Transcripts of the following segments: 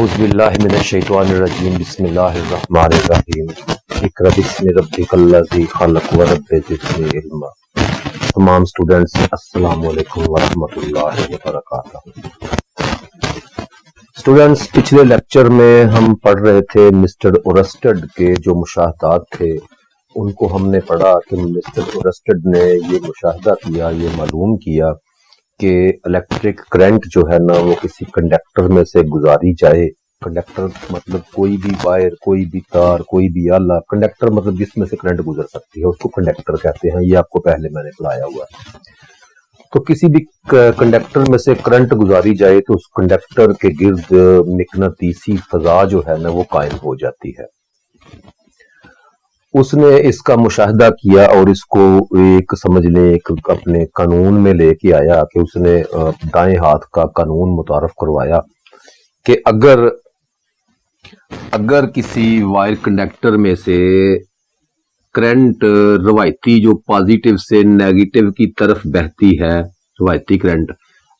औज़ुबिल्लाहिमिनश्शैतानिर्रजीम बिस्मिल्लाहिर्रहमानिर्रहीम इक़रा बिस्मि रब्बिकल्लज़ी ख़लक़ व रब्बि ज़िदनी इल्मा। तमाम स्टूडेंट्स अस्सलामु अलैकुम व रहमतुल्लाहि व बरकातहू। स्टूडेंट्स, पिछले लेक्चर में हम पढ़ रहे थे मिस्टर ओरस्टेड के जो मुशाहदात थे उनको हमने पढ़ा कि मिस्टर ओरस्टेड ने ये मुशाहदा किया, ये मालूम किया कि इलेक्ट्रिक करंट जो है ना वो किसी कंडक्टर में से गुजारी जाए। कंडक्टर मतलब कोई भी वायर, कोई भी तार, कोई भी आला, कंडक्टर मतलब जिसमें से करंट गुजर सकती है उसको कंडक्टर कहते हैं। ये आपको पहले मैंने पढ़ाया हुआ है। तो किसी भी कंडक्टर में से करंट गुजारी जाए तो उस कंडक्टर के गिर्द मिकनातीसी फजा जो है ना वो कायम हो जाती है। उसने इसका मुशाहदा किया और इसको एक समझ लें एक अपने कानून में लेके आया कि उसने दाएं हाथ का कानून मुतारफ करवाया कि अगर किसी वायर कंडक्टर में से करंट रवायती जो पॉजिटिव से नेगेटिव की तरफ बहती है, रवायती करंट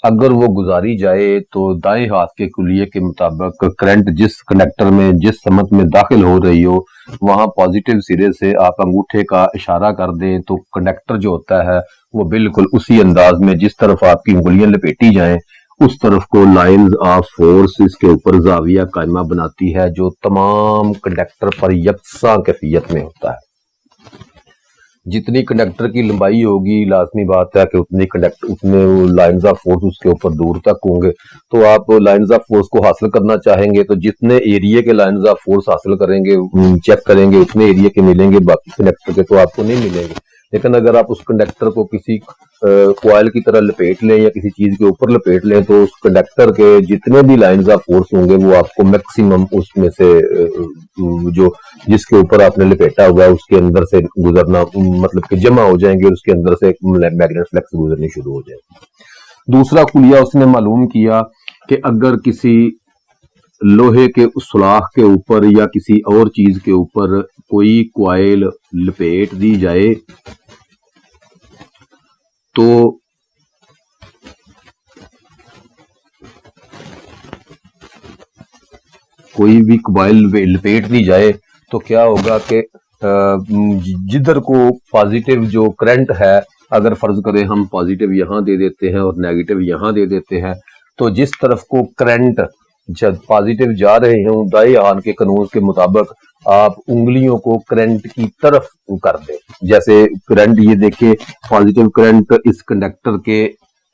अगर वो गुजारी जाए तो दाएं हाथ के कुलिये के मुताबिक करंट जिस कंडक्टर में जिस समत में दाखिल हो रही हो वहां पॉजिटिव सिरे से आप अंगूठे का इशारा कर दें तो कंडक्टर जो होता है वो बिल्कुल उसी अंदाज में जिस तरफ आपकी उंगलियां लपेटी जाएं उस तरफ को लाइंस ऑफ फोर्स इसके ऊपर जाविया कायमा बनाती है जो तमाम कंडक्टर पर यकसा कैफियत में होता है। जितनी कंडक्टर की लंबाई होगी लाजमी बात है कि उतने लाइंस ऑफ फोर्स उसके ऊपर दूर तक होंगे। तो आप लाइंस ऑफ फोर्स को हासिल करना चाहेंगे तो जितने एरिया के लाइंस ऑफ फोर्स हासिल करेंगे, चेक करेंगे, उतने एरिया के मिलेंगे, बाकी कंडक्टर के तो आपको नहीं मिलेंगे। लेकिन अगर आप उस कंडक्टर को किसी कॉइल की तरह लपेट लें या किसी चीज के ऊपर लपेट लें तो उस कंडक्टर के जितने भी लाइंस ऑफ फोर्स होंगे वो आपको मैक्सिमम उसमें से जो जिसके ऊपर आपने लपेटा हुआ है उसके अंदर से गुजरना मतलब कि जमा हो जाएंगे और उसके अंदर से मैग्नेट फ्लक्स गुजरनी शुरू हो जाएगी। दूसरा कुलिया उसने मालूम किया कि अगर किसी लोहे के सुलाख के ऊपर या किसी और चीज के ऊपर कोई कॉइल लपेट दी जाए तो कोई भी कॉइल लपेट दी जाए तो क्या होगा कि जिधर को पॉजिटिव जो करंट है अगर फर्ज करें हम पॉजिटिव यहां दे देते हैं और नेगेटिव यहां दे देते हैं तो जिस तरफ को करंट जब पॉजिटिव जा रहे हैं दाएं हाथ के कानून के मुताबिक आप उंगलियों को करंट की तरफ कर दें। जैसे करंट ये देखिए पॉजिटिव करंट इस कंडक्टर के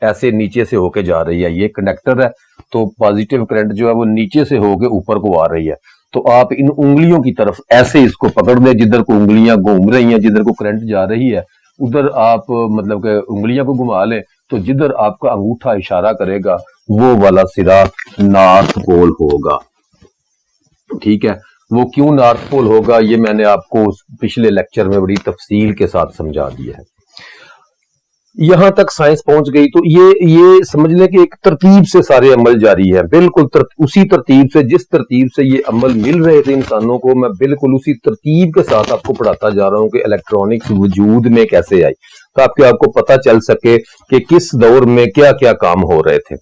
ऐसे नीचे से होके जा रही है, ये कंडक्टर है तो पॉजिटिव करंट जो है वो नीचे से होके ऊपर को आ रही है। तो आप इन उंगलियों की तरफ ऐसे इसको पकड़ दें, जिधर को उंगलियां घूम रही हैं, जिधर को करंट जा रही है उधर आप मतलब के उंगलियां को घुमा लें तो जिधर आपका अंगूठा इशारा करेगा वो वाला सिरा नॉर्थ पोल होगा। ठीक है, वो क्यों नॉर्थ पोल होगा ये मैंने आपको पिछले लेक्चर में बड़ी तफसील के साथ समझा दिया है। यहां तक साइंस पहुंच गई तो ये समझ लें कि एक तरतीब से सारे अमल जारी है, बिल्कुल उसी तरतीब से जिस तरतीब से ये अमल मिल रहे थे इंसानों को मैं बिल्कुल उसी तरतीब के साथ आपको पढ़ाता जा रहा हूं कि इलेक्ट्रॉनिक्स वजूद में कैसे आई ताकि आपको पता चल सके कि किस दौर में क्या क्या काम हो रहे थे।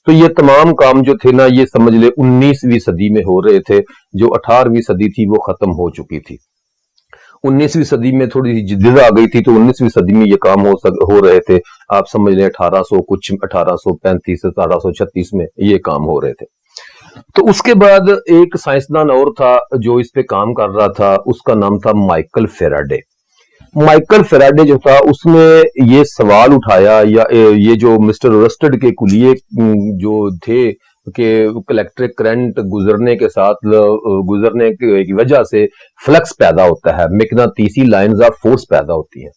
तो ये तमाम काम जो थे ना ये समझ ले 19वीं सदी में हो रहे थे, जो 18वीं सदी थी वो खत्म हो चुकी थी। 19वीं सदी में थोड़ी सी जिद्दत आ गई थी तो 19वीं सदी में ये काम हो रहे थे। आप समझ लें 1835 से 1836 में ये काम हो रहे थे। तो उसके बाद एक साइंसदान और था जो इस पे काम कर रहा था, उसका नाम था माइकल फेराडे। माइकल फेराडे जो था उसने ये सवाल उठाया या ये जो मिस्टर ओरस्टेड के कुलिये जो थे कि इलेक्ट्रिक करंट गुजरने के साथ गुजरने की वजह से फ्लक्स पैदा होता है, मैग्नेटिसी लाइंस ऑफ फोर्स पैदा होती हैं।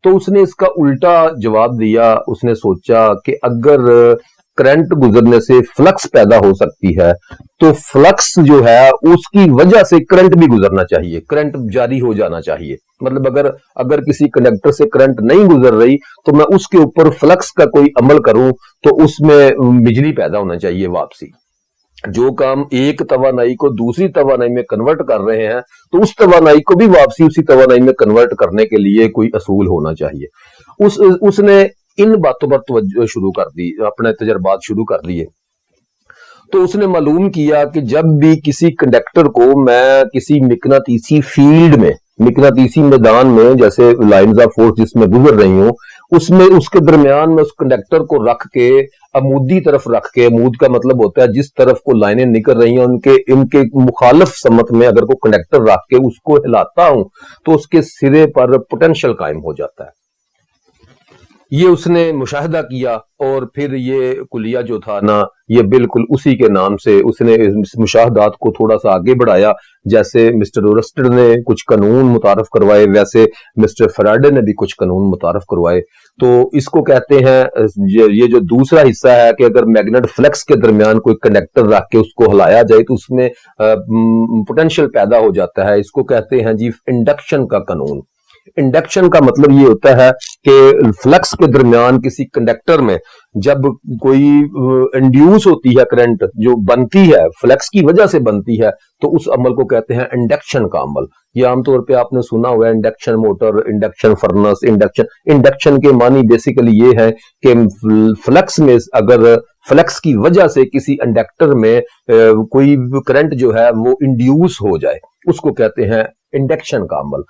तो उसने इसका उल्टा जवाब दिया। उसने सोचा कि अगर करंट गुजरने से फ्लक्स पैदा हो सकती है तो फ्लक्स जो है उसकी वजह से करंट भी गुजरना चाहिए, करंट जारी हो जाना चाहिए। मतलब अगर किसी कंडक्टर से करंट नहीं गुजर रही तो मैं उसके ऊपर फ्लक्स का कोई अमल करूं तो उसमें बिजली पैदा होना चाहिए वापसी। जो काम एक तवानाई को दूसरी तवानाई में कन्वर्ट कर रहे हैं तो उस तवानाई को भी वापसी उसी तवानाई में कन्वर्ट करने के लिए कोई असूल होना चाहिए। उसने इन बातों पर तवज्जो शुरू कर दी, अपने तजर्बात शुरू कर दिए। तो उसने मालूम किया कि जब भी किसी कंडक्टर को मैं किसी मिकनातीसी फील्ड में, मिकनातीसी मैदान में, जैसे लाइंस ऑफ फोर्स जिसमें गुजर रही हूं, उसमें उसके दरमियान में उस कंडक्टर को रख के अमूदी तरफ रख के, अमूद का मतलब होता है जिस तरफ को लाइनें निकल रही हैं उनके इनके मुखालिफ समत में अगर कोई कंडक्टर रख के उसको हिलाता हूं तो उसके सिरे पर पोटेंशियल कायम हो जाता है। ये उसने मुशाहिदा किया और फिर ये कुलिया जो था ना, ये बिल्कुल उसी के नाम से उसने इस मुशाहदात को थोड़ा सा आगे बढ़ाया। जैसे मिस्टर ओरस्टेड ने कुछ कानून मुतारफ करवाए, वैसे मिस्टर फैराडे ने भी कुछ कानून मुतारफ करवाए। तो इसको कहते हैं, ये जो दूसरा हिस्सा है कि अगर मैग्नेट फ्लेक्स के दरमियान कोई कंडक्टर रख के उसको हिलाया जाए तो उसमें पोटेंशियल पैदा हो जाता है। इसको कहते हैं जी इंडक्शन का कानून। इंडक्शन का मतलब ये होता है कि फ्लक्स के दरमियान किसी कंडक्टर में जब कोई इंड्यूस होती है, करंट जो बनती है फ्लक्स की वजह से बनती है, तो उस अमल को कहते हैं इंडक्शन का अमल। ये आमतौर पे आपने सुना हुआ है, induction motor, induction furnace, induction के मानी बेसिकली ये है कि फ्लक्स में अगर फ्लक्स की वजह से किसी इंडक्टर में कोई करंट जो है वो इंड्यूस हो जाए, उसको कहते हैं इंडक्शन का अमल।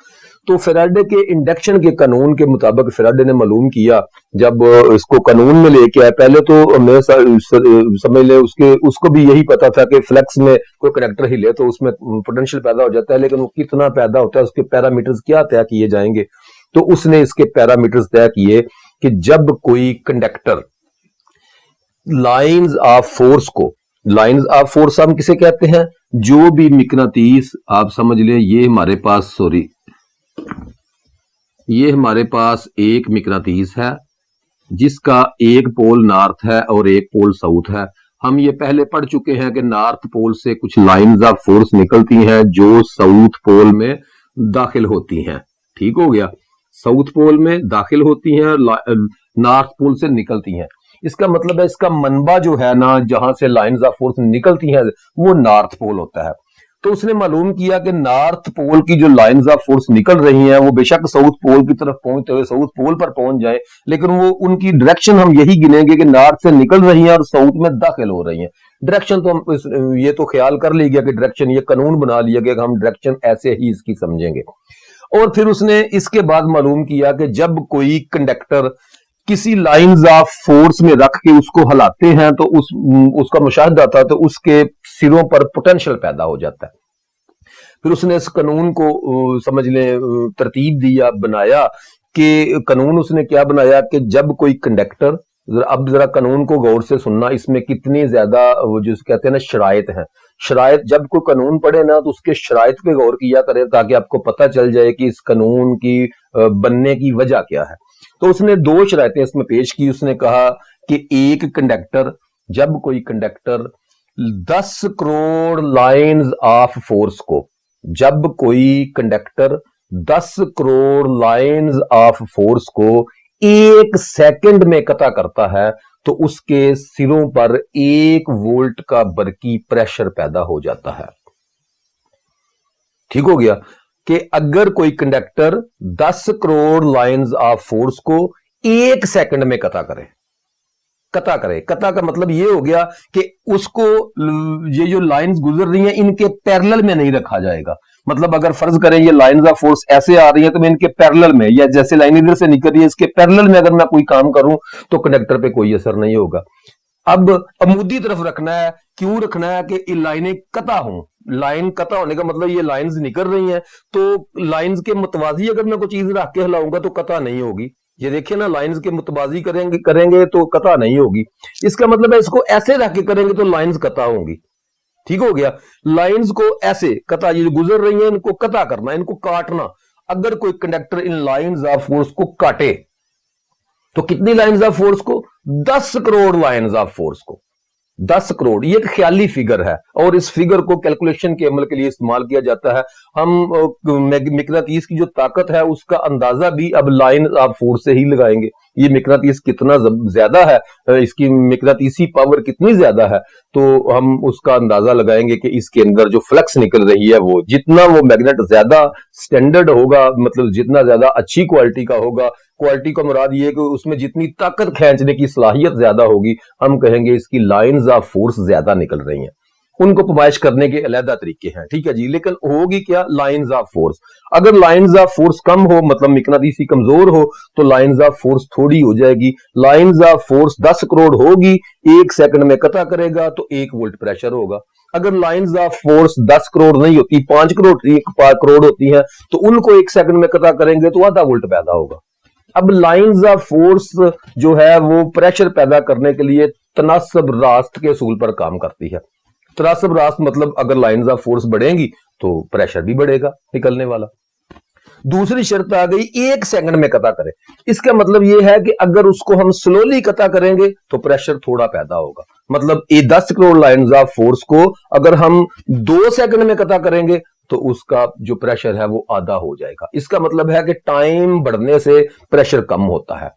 तो फैराडे के इंडक्शन के कानून के मुताबिक फैराडे ने मालूम किया, जब इसको कानून में लेके आए, पहले तो मैं समझ ले उसको भी यही पता था कि फ्लक्स में कोई कंडक्टर हिले तो उसमें पोटेंशियल पैदा हो जाता है, लेकिन वो कितना पैदा होता है उसके पैरामीटर्स क्या तय किए जाएंगे। तो उसने इसके पैरामीटर्स तय किए कि जब कोई कंडक्टर लाइंस ऑफ फोर्स को, लाइंस ऑफ फोर्स हम किसे कहते हैं, जो भी मिकनातीस आप समझ लें, ये हमारे पास ये हमारे पास एक मिकनातीस है जिसका एक पोल नॉर्थ है और एक पोल साउथ है। हम ये पहले पढ़ चुके हैं कि नॉर्थ पोल से कुछ लाइंस ऑफ फोर्स निकलती हैं जो साउथ पोल में दाखिल होती हैं। ठीक हो गया, साउथ पोल में दाखिल होती हैं, नॉर्थ पोल से निकलती हैं। इसका मतलब है इसका मनबा जो है ना, जहां से लाइंस ऑफ फोर्स निकलती हैं, वो नॉर्थ पोल होता है। तो उसने मालूम किया कि नॉर्थ पोल की जो लाइंस ऑफ फोर्स निकल रही हैं वो बेशक साउथ पोल की तरफ पहुंचते हुए साउथ पोल पर पहुंच जाए, लेकिन वो उनकी डायरेक्शन हम यही गिनेंगे कि नॉर्थ से निकल रही हैं और साउथ में दाखिल हो रही हैं। डायरेक्शन तो हम ये तो ख्याल कर लिया कि डायरेक्शन, ये कानून बना लिया गया कि हम डायरेक्शन ऐसे ही इसकी समझेंगे। और फिर उसने इसके बाद मालूम किया कि जब कोई कंडक्टर किसी लाइंस ऑफ फोर्स में रख के उसको हिलाते हैं तो उसका मुशाहिदा था, तो उसके सिरों पर पोटेंशियल पैदा हो जाता है। फिर उसने इस कानून को समझ लें तरतीब दिया, बनाया कि कानून उसने क्या बनाया कि जब कोई कंडक्टर, अब जरा कानून को गौर से सुनना, इसमें कितनी ज्यादा वो जो कहते हैं ना शराइत हैं, शराइत, जब कोई कानून पढ़े ना तो उसके शराइत पे गौर किया करें ताकि आपको पता चल जाए कि इस कानून की बनने की वजह क्या है। तो उसने दो शराइतें इसमें पेश की। उसने कहा कि एक कंडक्टर, जब कोई conductor 10 crore lines of force को, जब कोई conductor 10 crore lines of force को 1 सेकंड में कता करता है तो उसके सिरों पर 1 वोल्ट का बरकी प्रेशर पैदा हो जाता है। ठीक हो गया कि अगर कोई conductor 10 crore lines of force को 1 सेकंड में कता करे, कता का मतलब ये हो गया कि उसको ये जो लाइंस गुजर रही हैं इनके पैरेलल में नहीं रखा जाएगा। मतलब अगर फर्ज करें ये लाइंस ऑफ फोर्स ऐसे आ रही है तो मैं इनके पैरेलल में, या जैसे लाइन इधर से निकल रही है इसके पैरेलल में अगर मैं कोई काम करूं तो कंडक्टर पे कोई असर नहीं होगा। अब अमूदी तरफ रखना है, क्यों रखना है कि ये लाइनें कता हों। लाइन कता होने का मतलब ये लाइंस निकल रही हैं तो लाइंस के मुतवाजी अगर मैं कोई चीज रख के हिलाऊंगा तो कता नहीं होगी। ये देखिए ना, लाइंस के मुतवाजी करेंगे तो कता नहीं होगी। इसका मतलब है इसको ऐसे रख के करेंगे तो लाइंस कता होंगी। ठीक हो गया, लाइंस को ऐसे कता, ये गुजर रही है इनको कता करना, इनको काटना। अगर कोई conductor in lines of force को काटे तो कितनी लाइंस ऑफ फोर्स को, 10 करोड़ लाइंस ऑफ फोर्स को, 10 करोड़। ये एक ख्याली फिगर है और इस फिगर को कैलकुलेशन के अमल के लिए इस्तेमाल किया जाता है। हम मिकनातीस की जो ताकत है उसका अंदाजा भी अब लाइन ऑफ फोर्स से ही लगाएंगे। ये मिकनातीस कितना ज्यादा है, इसकी मिकनातीसी पावर कितनी ज्यादा है, तो हम उसका अंदाजा लगाएंगे कि इसके अंदर जो फ्लक्स निकल रही है वो जितना वो मैग्नेट ज्यादा स्टैंडर्ड होगा, मतलब जितना ज्यादा अच्छी क्वालिटी का होगा, क्वालिटी का मुराद ये है कि उसमें जितनी ताकत खींचने की सलाहियत ज्यादा होगी, हम कहेंगे इसकी लाइंस ऑफ फोर्स ज्यादा निकल रही हैं। उनको पमाइश करने के अलहदा तरीके हैं, ठीक है जी। लेकिन होगी क्या, लाइंस ऑफ फोर्स। अगर लाइंस ऑफ फोर्स कम हो, मतलब मिकनातीसी कमजोर हो, तो लाइंस ऑफ फोर्स थोड़ी हो जाएगी। लाइंस ऑफ फोर्स 10 करोड़ होगी, 1 सेकंड में कता करेगा तो 1 वोल्ट प्रेशर होगा। अगर लाइंस ऑफ फोर्स 10 करोड़ नहीं होती, 5 करोड़ 5 करोड़ होती हैं, तो उनको 1 सेकंड में कता करेंगे तो आधा वोल्ट पैदा होगा। अब लाइंस ऑफ फोर्स जो है वो प्रेशर पैदा करने के लिए तनासब रास्त के असूल पर काम करती है। तनासब रास्त मतलब अगर लाइंस ऑफ फोर्स बढ़ेंगी तो प्रेशर भी बढ़ेगा निकलने वाला। दूसरी शर्त आ गई 1 सेकंड में कता करें। इसका मतलब यह है कि अगर उसको हम स्लोली कता करेंगे तो प्रेशर थोड़ा पैदा होगा। मतलब ये 10 करोड़ लाइंस ऑफ फोर्स को अगर हम 2 सेकंड में कता करेंगे तो उसका जो प्रेशर है वो आधा हो जाएगा। इसका मतलब है कि टाइम बढ़ने से प्रेशर कम होता है।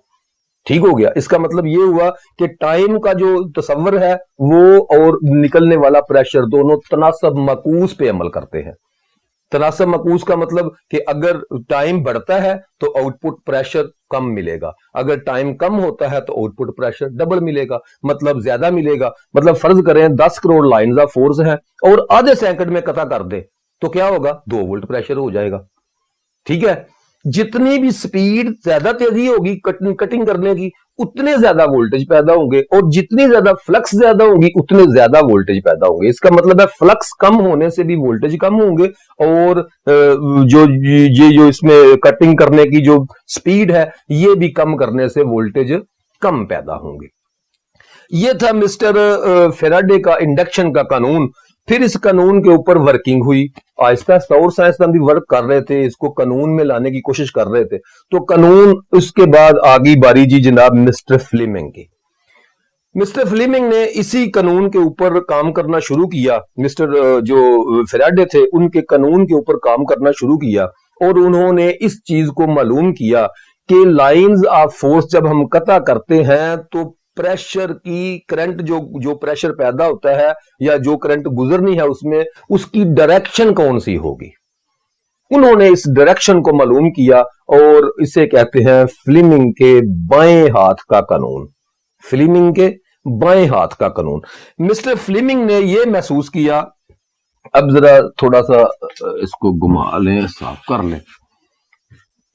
ठीक हो गया। इसका मतलब ये हुआ कि टाइम का जो तस्वर है वो और निकलने वाला प्रेशर दोनों तनासब मकूस पे अमल करते हैं। तनासब मकूस का मतलब कि अगर टाइम बढ़ता है तो आउटपुट प्रेशर कम मिलेगा, अगर टाइम कम होता है तो आउटपुट प्रेशर डबल मिलेगा, मतलब ज्यादा मिलेगा। मतलब फर्ज करें 10 करोड़ लाइंस ऑफ फोर्स है और आधे सेकंड में कता कर दे तो क्या होगा, 2 वोल्ट प्रेशर हो जाएगा। ठीक है। जितनी भी स्पीड ज्यादा तेजी होगी कटिंग करने की, उतने ज्यादा वोल्टेज पैदा होंगे, और जितनी ज्यादा फ्लक्स ज्यादा होगी उतने ज्यादा वोल्टेज पैदा होंगे। इसका मतलब है फ्लक्स कम होने से भी वोल्टेज कम होंगे, और जो इसमें कटिंग करने की जो स्पीड है ये भी कम करने से वोल्टेज कम पैदा होंगे। ये था मिस्टर फेराडे का इंडक्शन का कानून। फिर इस कानून के ऊपर वर्किंग हुई, आहिस्ता आहिस्ता और साइंसदान भी वर्क कर रहे थे, इसको कानून में लाने की कोशिश कर रहे थे। तो कानून उसके बाद आ गई बारी जी जनाब मिस्टर फ्लेमिंग की। मिस्टर फ्लेमिंग ने इसी कानून के ऊपर काम करना शुरू किया। मिस्टर जो फेराडे थे उनके कानून के ऊपर काम करना शुरू किया, और उन्होंने इस चीज को मालूम किया कि लाइंस ऑफ फोर्स जब हम कता करते हैं तो प्रेशर की करंट जो प्रेशर पैदा होता है या जो करंट गुजरनी है उसमें उसकी डायरेक्शन कौन सी होगी। उन्होंने इस डायरेक्शन को मालूम किया और इसे कहते हैं फ्लेमिंग के बाएं हाथ का कानून। फ्लेमिंग के बाएं हाथ का कानून। मिस्टर फ्लेमिंग ने यह महसूस किया, अब जरा थोड़ा सा इसको घुमा लें, साफ कर लें,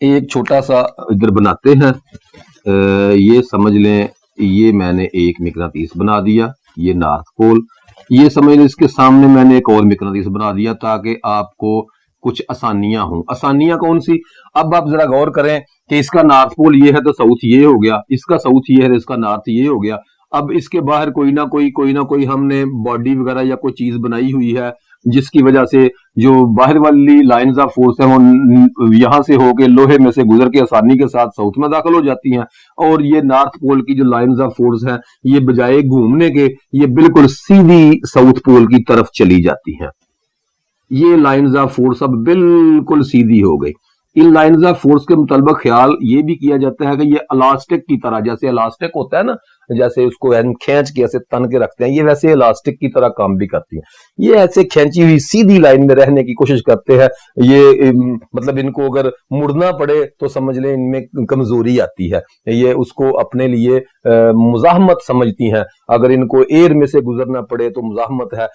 एक छोटा सा इधर बनाते हैं। ये समझ लें, ये मैंने एक मिकनातीस बना दिया, ये नॉर्थ पोल। ये समझ लें इसके सामने मैंने एक और मिकनातीस बना दिया ताकि आपको कुछ आसानियां हों। आसानियां कौन सी, अब आप जरा गौर करें कि इसका नॉर्थ पोल ये है तो साउथ ये हो गया, इसका साउथ ये है तो इसका नॉर्थ ये हो गया। अब इसके बाहर कोई ना कोई हमने बॉडी वगैरह या कोई चीज बनाई हुई है जिसकी वजह से जो बाहर वाली लाइंस ऑफ फोर्स है वो यहां से होके लोहे में से गुजर के आसानी के साथ साउथ में दाखिल हो जाती हैं, और ये नॉर्थ पोल की जो लाइंस ऑफ फोर्स है ये बजाय घूमने के ये बिल्कुल सीधी साउथ पोल की तरफ चली जाती हैं। ये लाइंस ऑफ फोर्स अब बिल्कुल सीधी हो गई। इन लाइंस ऑफ फोर्स के मुताबिक ख्याल ये भी किया जाता है कि ये इलास्टिक की तरह, जैसे इलास्टिक होता है ना, जैसे उसको खींच के ऐसे तन के रखते हैं, ये वैसे इलास्टिक की तरह काम भी करती है। ये ऐसे खींची हुई सीधी लाइन में रहने की कोशिश करते हैं। ये मतलब इनको अगर मुड़ना पड़े तो समझ लें इनमें कमजोरी आती है, ये उसको अपने लिए मुजाहमत समझती हैं। अगर इनको एयर में से गुजरना पड़े तो मुजाहमत है।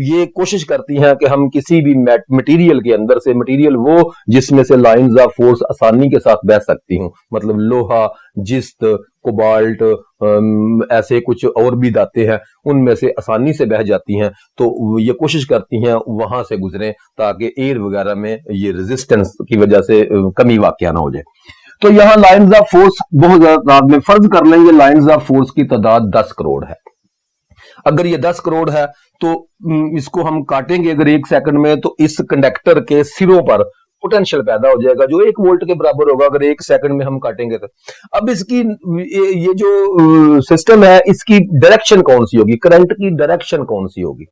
ये कोशिश करती हैं कि हम किसी भी मटेरियल के अंदर से, मटेरियल वो जिसमें से लाइंस ऑफ फोर्स आसानी के साथ बह सकती हूं, मतलब लोहा, जिस्त, कोबाल्ट, ऐसे कुछ और भी धाते हैं उनमें से आसानी से बह जाती हैं, तो ये कोशिश करती हैं वहां से गुजरें ताकि एयर वगैरह में ये रेजिस्टेंस की वजह से कमी वाकया ना हो जाए। तो यहां लाइंस ऑफ फोर्स बहुत ज्यादा में फर्ज कर लेंगे लाइंस ऑफ फोर्स की तादाद 10 करोड़ है। अगर ये 10 करोड़ है तो इसको हम काटेंगे अगर 1 सेकंड में, तो इस कंडक्टर के सिरों पर पोटेंशियल पैदा हो जाएगा जो 1 वोल्ट के बराबर होगा अगर 1 सेकंड में हम काटेंगे तो। अब इसकी ये जो सिस्टम है इसकी डायरेक्शन कौन सी होगी, करंट की डायरेक्शन कौन सी होगी।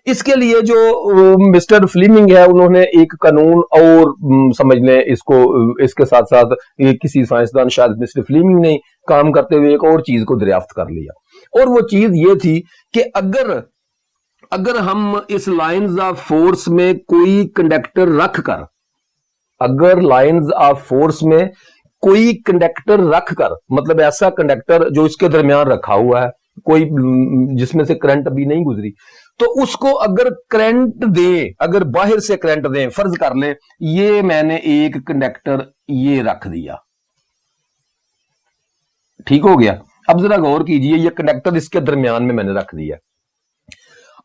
इसके लिए जो मिस्टर फ्लेमिंग है उन्होंने एक कानून और समझ लें इसको, इसके साथ साथ किसी साइंसदान शायद मिस्टर फ्लेमिंग ने काम करते हुए एक और चीज को दरियाफ्त कर लिया, और वो चीज ये थी कि अगर हम इस लाइंस ऑफ फोर्स में कोई कंडक्टर रखकर, अगर लाइंस ऑफ फोर्स में कोई कंडक्टर रखकर, मतलब ऐसा कंडक्टर जो इसके दरमियान रखा हुआ है, कोई जिसमें से करंट अभी नहीं गुजरी, तो उसको अगर करंट दे, अगर बाहर से करंट दें, फर्ज कर ले ये मैंने एक कंडक्टर ये रख दिया, ठीक हो गया। अब जरा गौर कीजिए, ये कंडक्टर इसके दरमियान में मैंने रख दिया।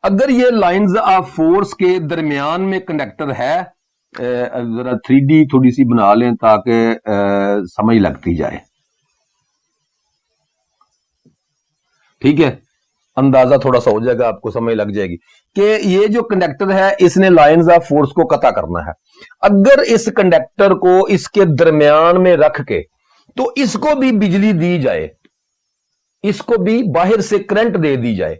अगर ये लाइंस ऑफ फोर्स के दरमियान में कंडक्टर है, जरा 3D थोड़ी सी बना लें ताकि समझ लगती जाए, ठीक है, अंदाजा थोड़ा सा हो जाएगा, आपको समझ लग जाएगी कि ये जो कंडक्टर है इसने लाइंस ऑफ फोर्स को कता करना है। अगर इस कंडक्टर को इसके दरमियान में रख के तो इसको भी बिजली दी जाए, इसको भी बाहर से करंट दे दी जाए,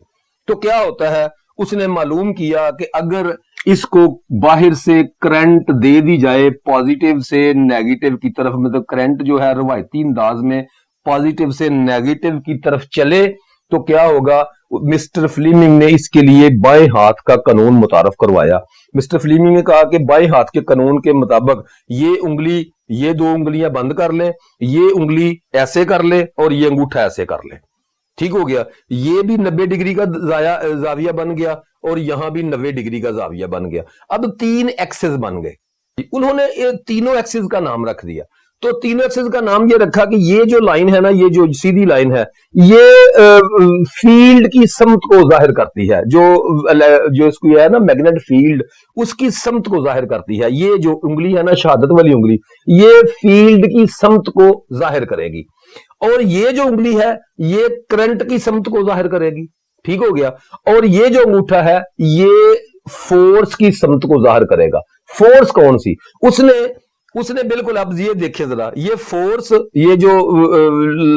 तो क्या होता है, उसने मालूम किया कि अगर इसको बाहर से करंट दे दी जाए पॉजिटिव से नेगेटिव की तरफ, मतलब करंट जो है रवायती अंदाज में पॉजिटिव से नेगेटिव की तरफ चले, तो क्या होगा, मिस्टर फ्लीमिंग ने इसके लिए बाएं हाथ का कानून मुतारफ करवाया। मिस्टर फ्लीमिंग ने कहा कि बाएं हाथ के कानून के मुताबिक ये उंगली, ये दो उंगलियां बंद कर ले, ये उंगली ऐसे कर ले और ये अंगूठा ऐसे कर ले, ठीक हो गया। ये भी 90 डिग्री का जाविया बन गया और यहां भी 90 डिग्री का जाविया बन गया। अब 3 एक्सिस बन गए। उन्होंने ये तीनों एक्सिस का नाम रख दिया। तो तीनों एक्सिस का नाम ये रखा कि ये जो लाइन है ना, ये जो सीधी लाइन है, ये फील्ड की समत को जाहिर करती है, जो इसको है ना मैग्नेट फील्ड, उसकी समत को जाहिर करती है। ये जो उंगली है ना, शहादत वाली उंगली, ये फील्ड की समत को जाहिर करेगी, और ये जो उंगली है ये करंट की समत को जाहिर करेगी, ठीक हो गया। और ये जो अंगूठा है ये फोर्स की समत को जाहिर करेगा। फोर्स कौन सी, उसने बिल्कुल, अब ये देखिए जरा, ये फोर्स, ये जो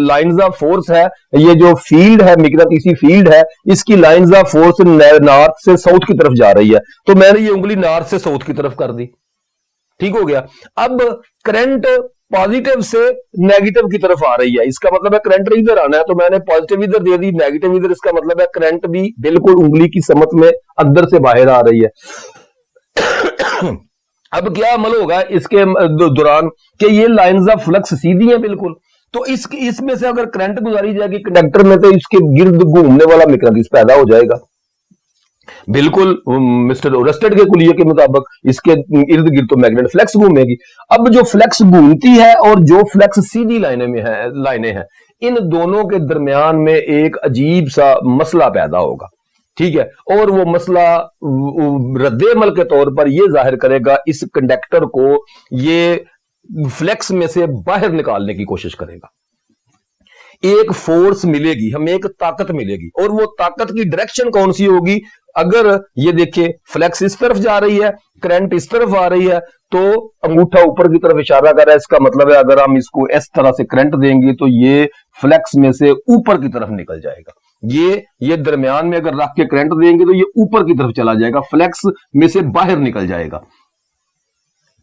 लाइंस ऑफ फोर्स है, ये जो फील्ड है, मैग्नेटिक फील्ड है, इसकी लाइंस ऑफ फोर्स नॉर्थ से साउथ की तरफ जा रही है, तो मैंने ये उंगली नॉर्थ से साउथ की तरफ कर दी, ठीक हो गया। अब करंट पॉजिटिव से नेगेटिव की तरफ आ रही है, इसका मतलब है करंट इधर आना है, तो मैंने पॉजिटिव इधर दे दी, नेगेटिव इधर, इसका मतलब है करंट भी बिल्कुल उंगली की समत में अंदर से बाहर आ रही है। अब क्या अमल होगा इसके दौरान कि ये लाइंस ऑफ फ्लक्स सीधी हैं बिल्कुल, तो इसमें से अगर करंट गुजारी जाएगी कंडक्टर में, तो इसके गिर्द घूमने वाला मैग्नेटिक पैदा हो जाएगा, बिल्कुल मिस्टर ओरस्टेड के कुलिये के मुताबिक इसके इर्द गिर्द तो मैग्नेट फ्लक्स घूमेगी। अब जो फ्लक्स घूमती है और जो फ्लक्स सीधी लाइनें हैं, इन दोनों के दरमियान में एक अजीब सा मसला पैदा होगा, ठीक है। और वो मसला रद्द-ए-अमल के तौर पर यह जाहिर करेगा, इस कंडक्टर को ये फ्लक्स में से बाहर निकालने की कोशिश करेगा। एक फोर्स मिलेगी, हमें एक ताकत मिलेगी, और वो ताकत की डायरेक्शन कौन सी होगी। अगर ये देखिए फ्लक्स इस तरफ जा रही है, करंट इस तरफ आ रही है, तो अंगूठा ऊपर की तरफ इशारा कर रहा है, इसका मतलब है अगर हम इसको इस तरह से करंट देंगे तो ये फ्लक्स में से ऊपर की तरफ निकल जाएगा। ये दरमियान में अगर रख के करंट देंगे तो ये ऊपर की तरफ चला जाएगा, फ्लक्स में से बाहर निकल जाएगा,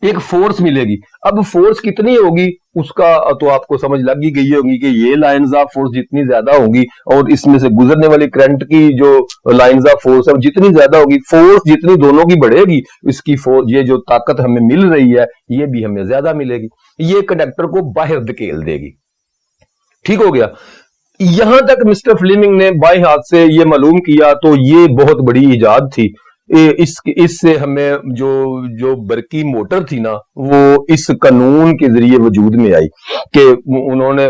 एक फोर्स मिलेगी। अब फोर्स कितनी होगी उसका तो आपको समझ लग ही गई होगी कि ये लाइंस ऑफ फोर्स जितनी ज्यादा होंगी और इसमें से गुजरने वाली करंट की जो लाइंस ऑफ फोर्स है जितनी ज्यादा होगी, फोर्स जितनी दोनों की बढ़ेगी, इसकी फोर्स, ये जो ताकत हमें मिल रही है ये भी हमें ज्यादा मिलेगी, ये कंडक्टर को बाहर धकेल देगी, ठीक हो गया। यहां तक मिस्टर फ्लेमिंग ने बाएं हाथ से ये मालूम किया, तो ये बहुत बड़ी इजाद थी। इससे हमें जो बरकी मोटर थी ना, वो इस कानून के जरिए वजूद में आई कि उन्होंने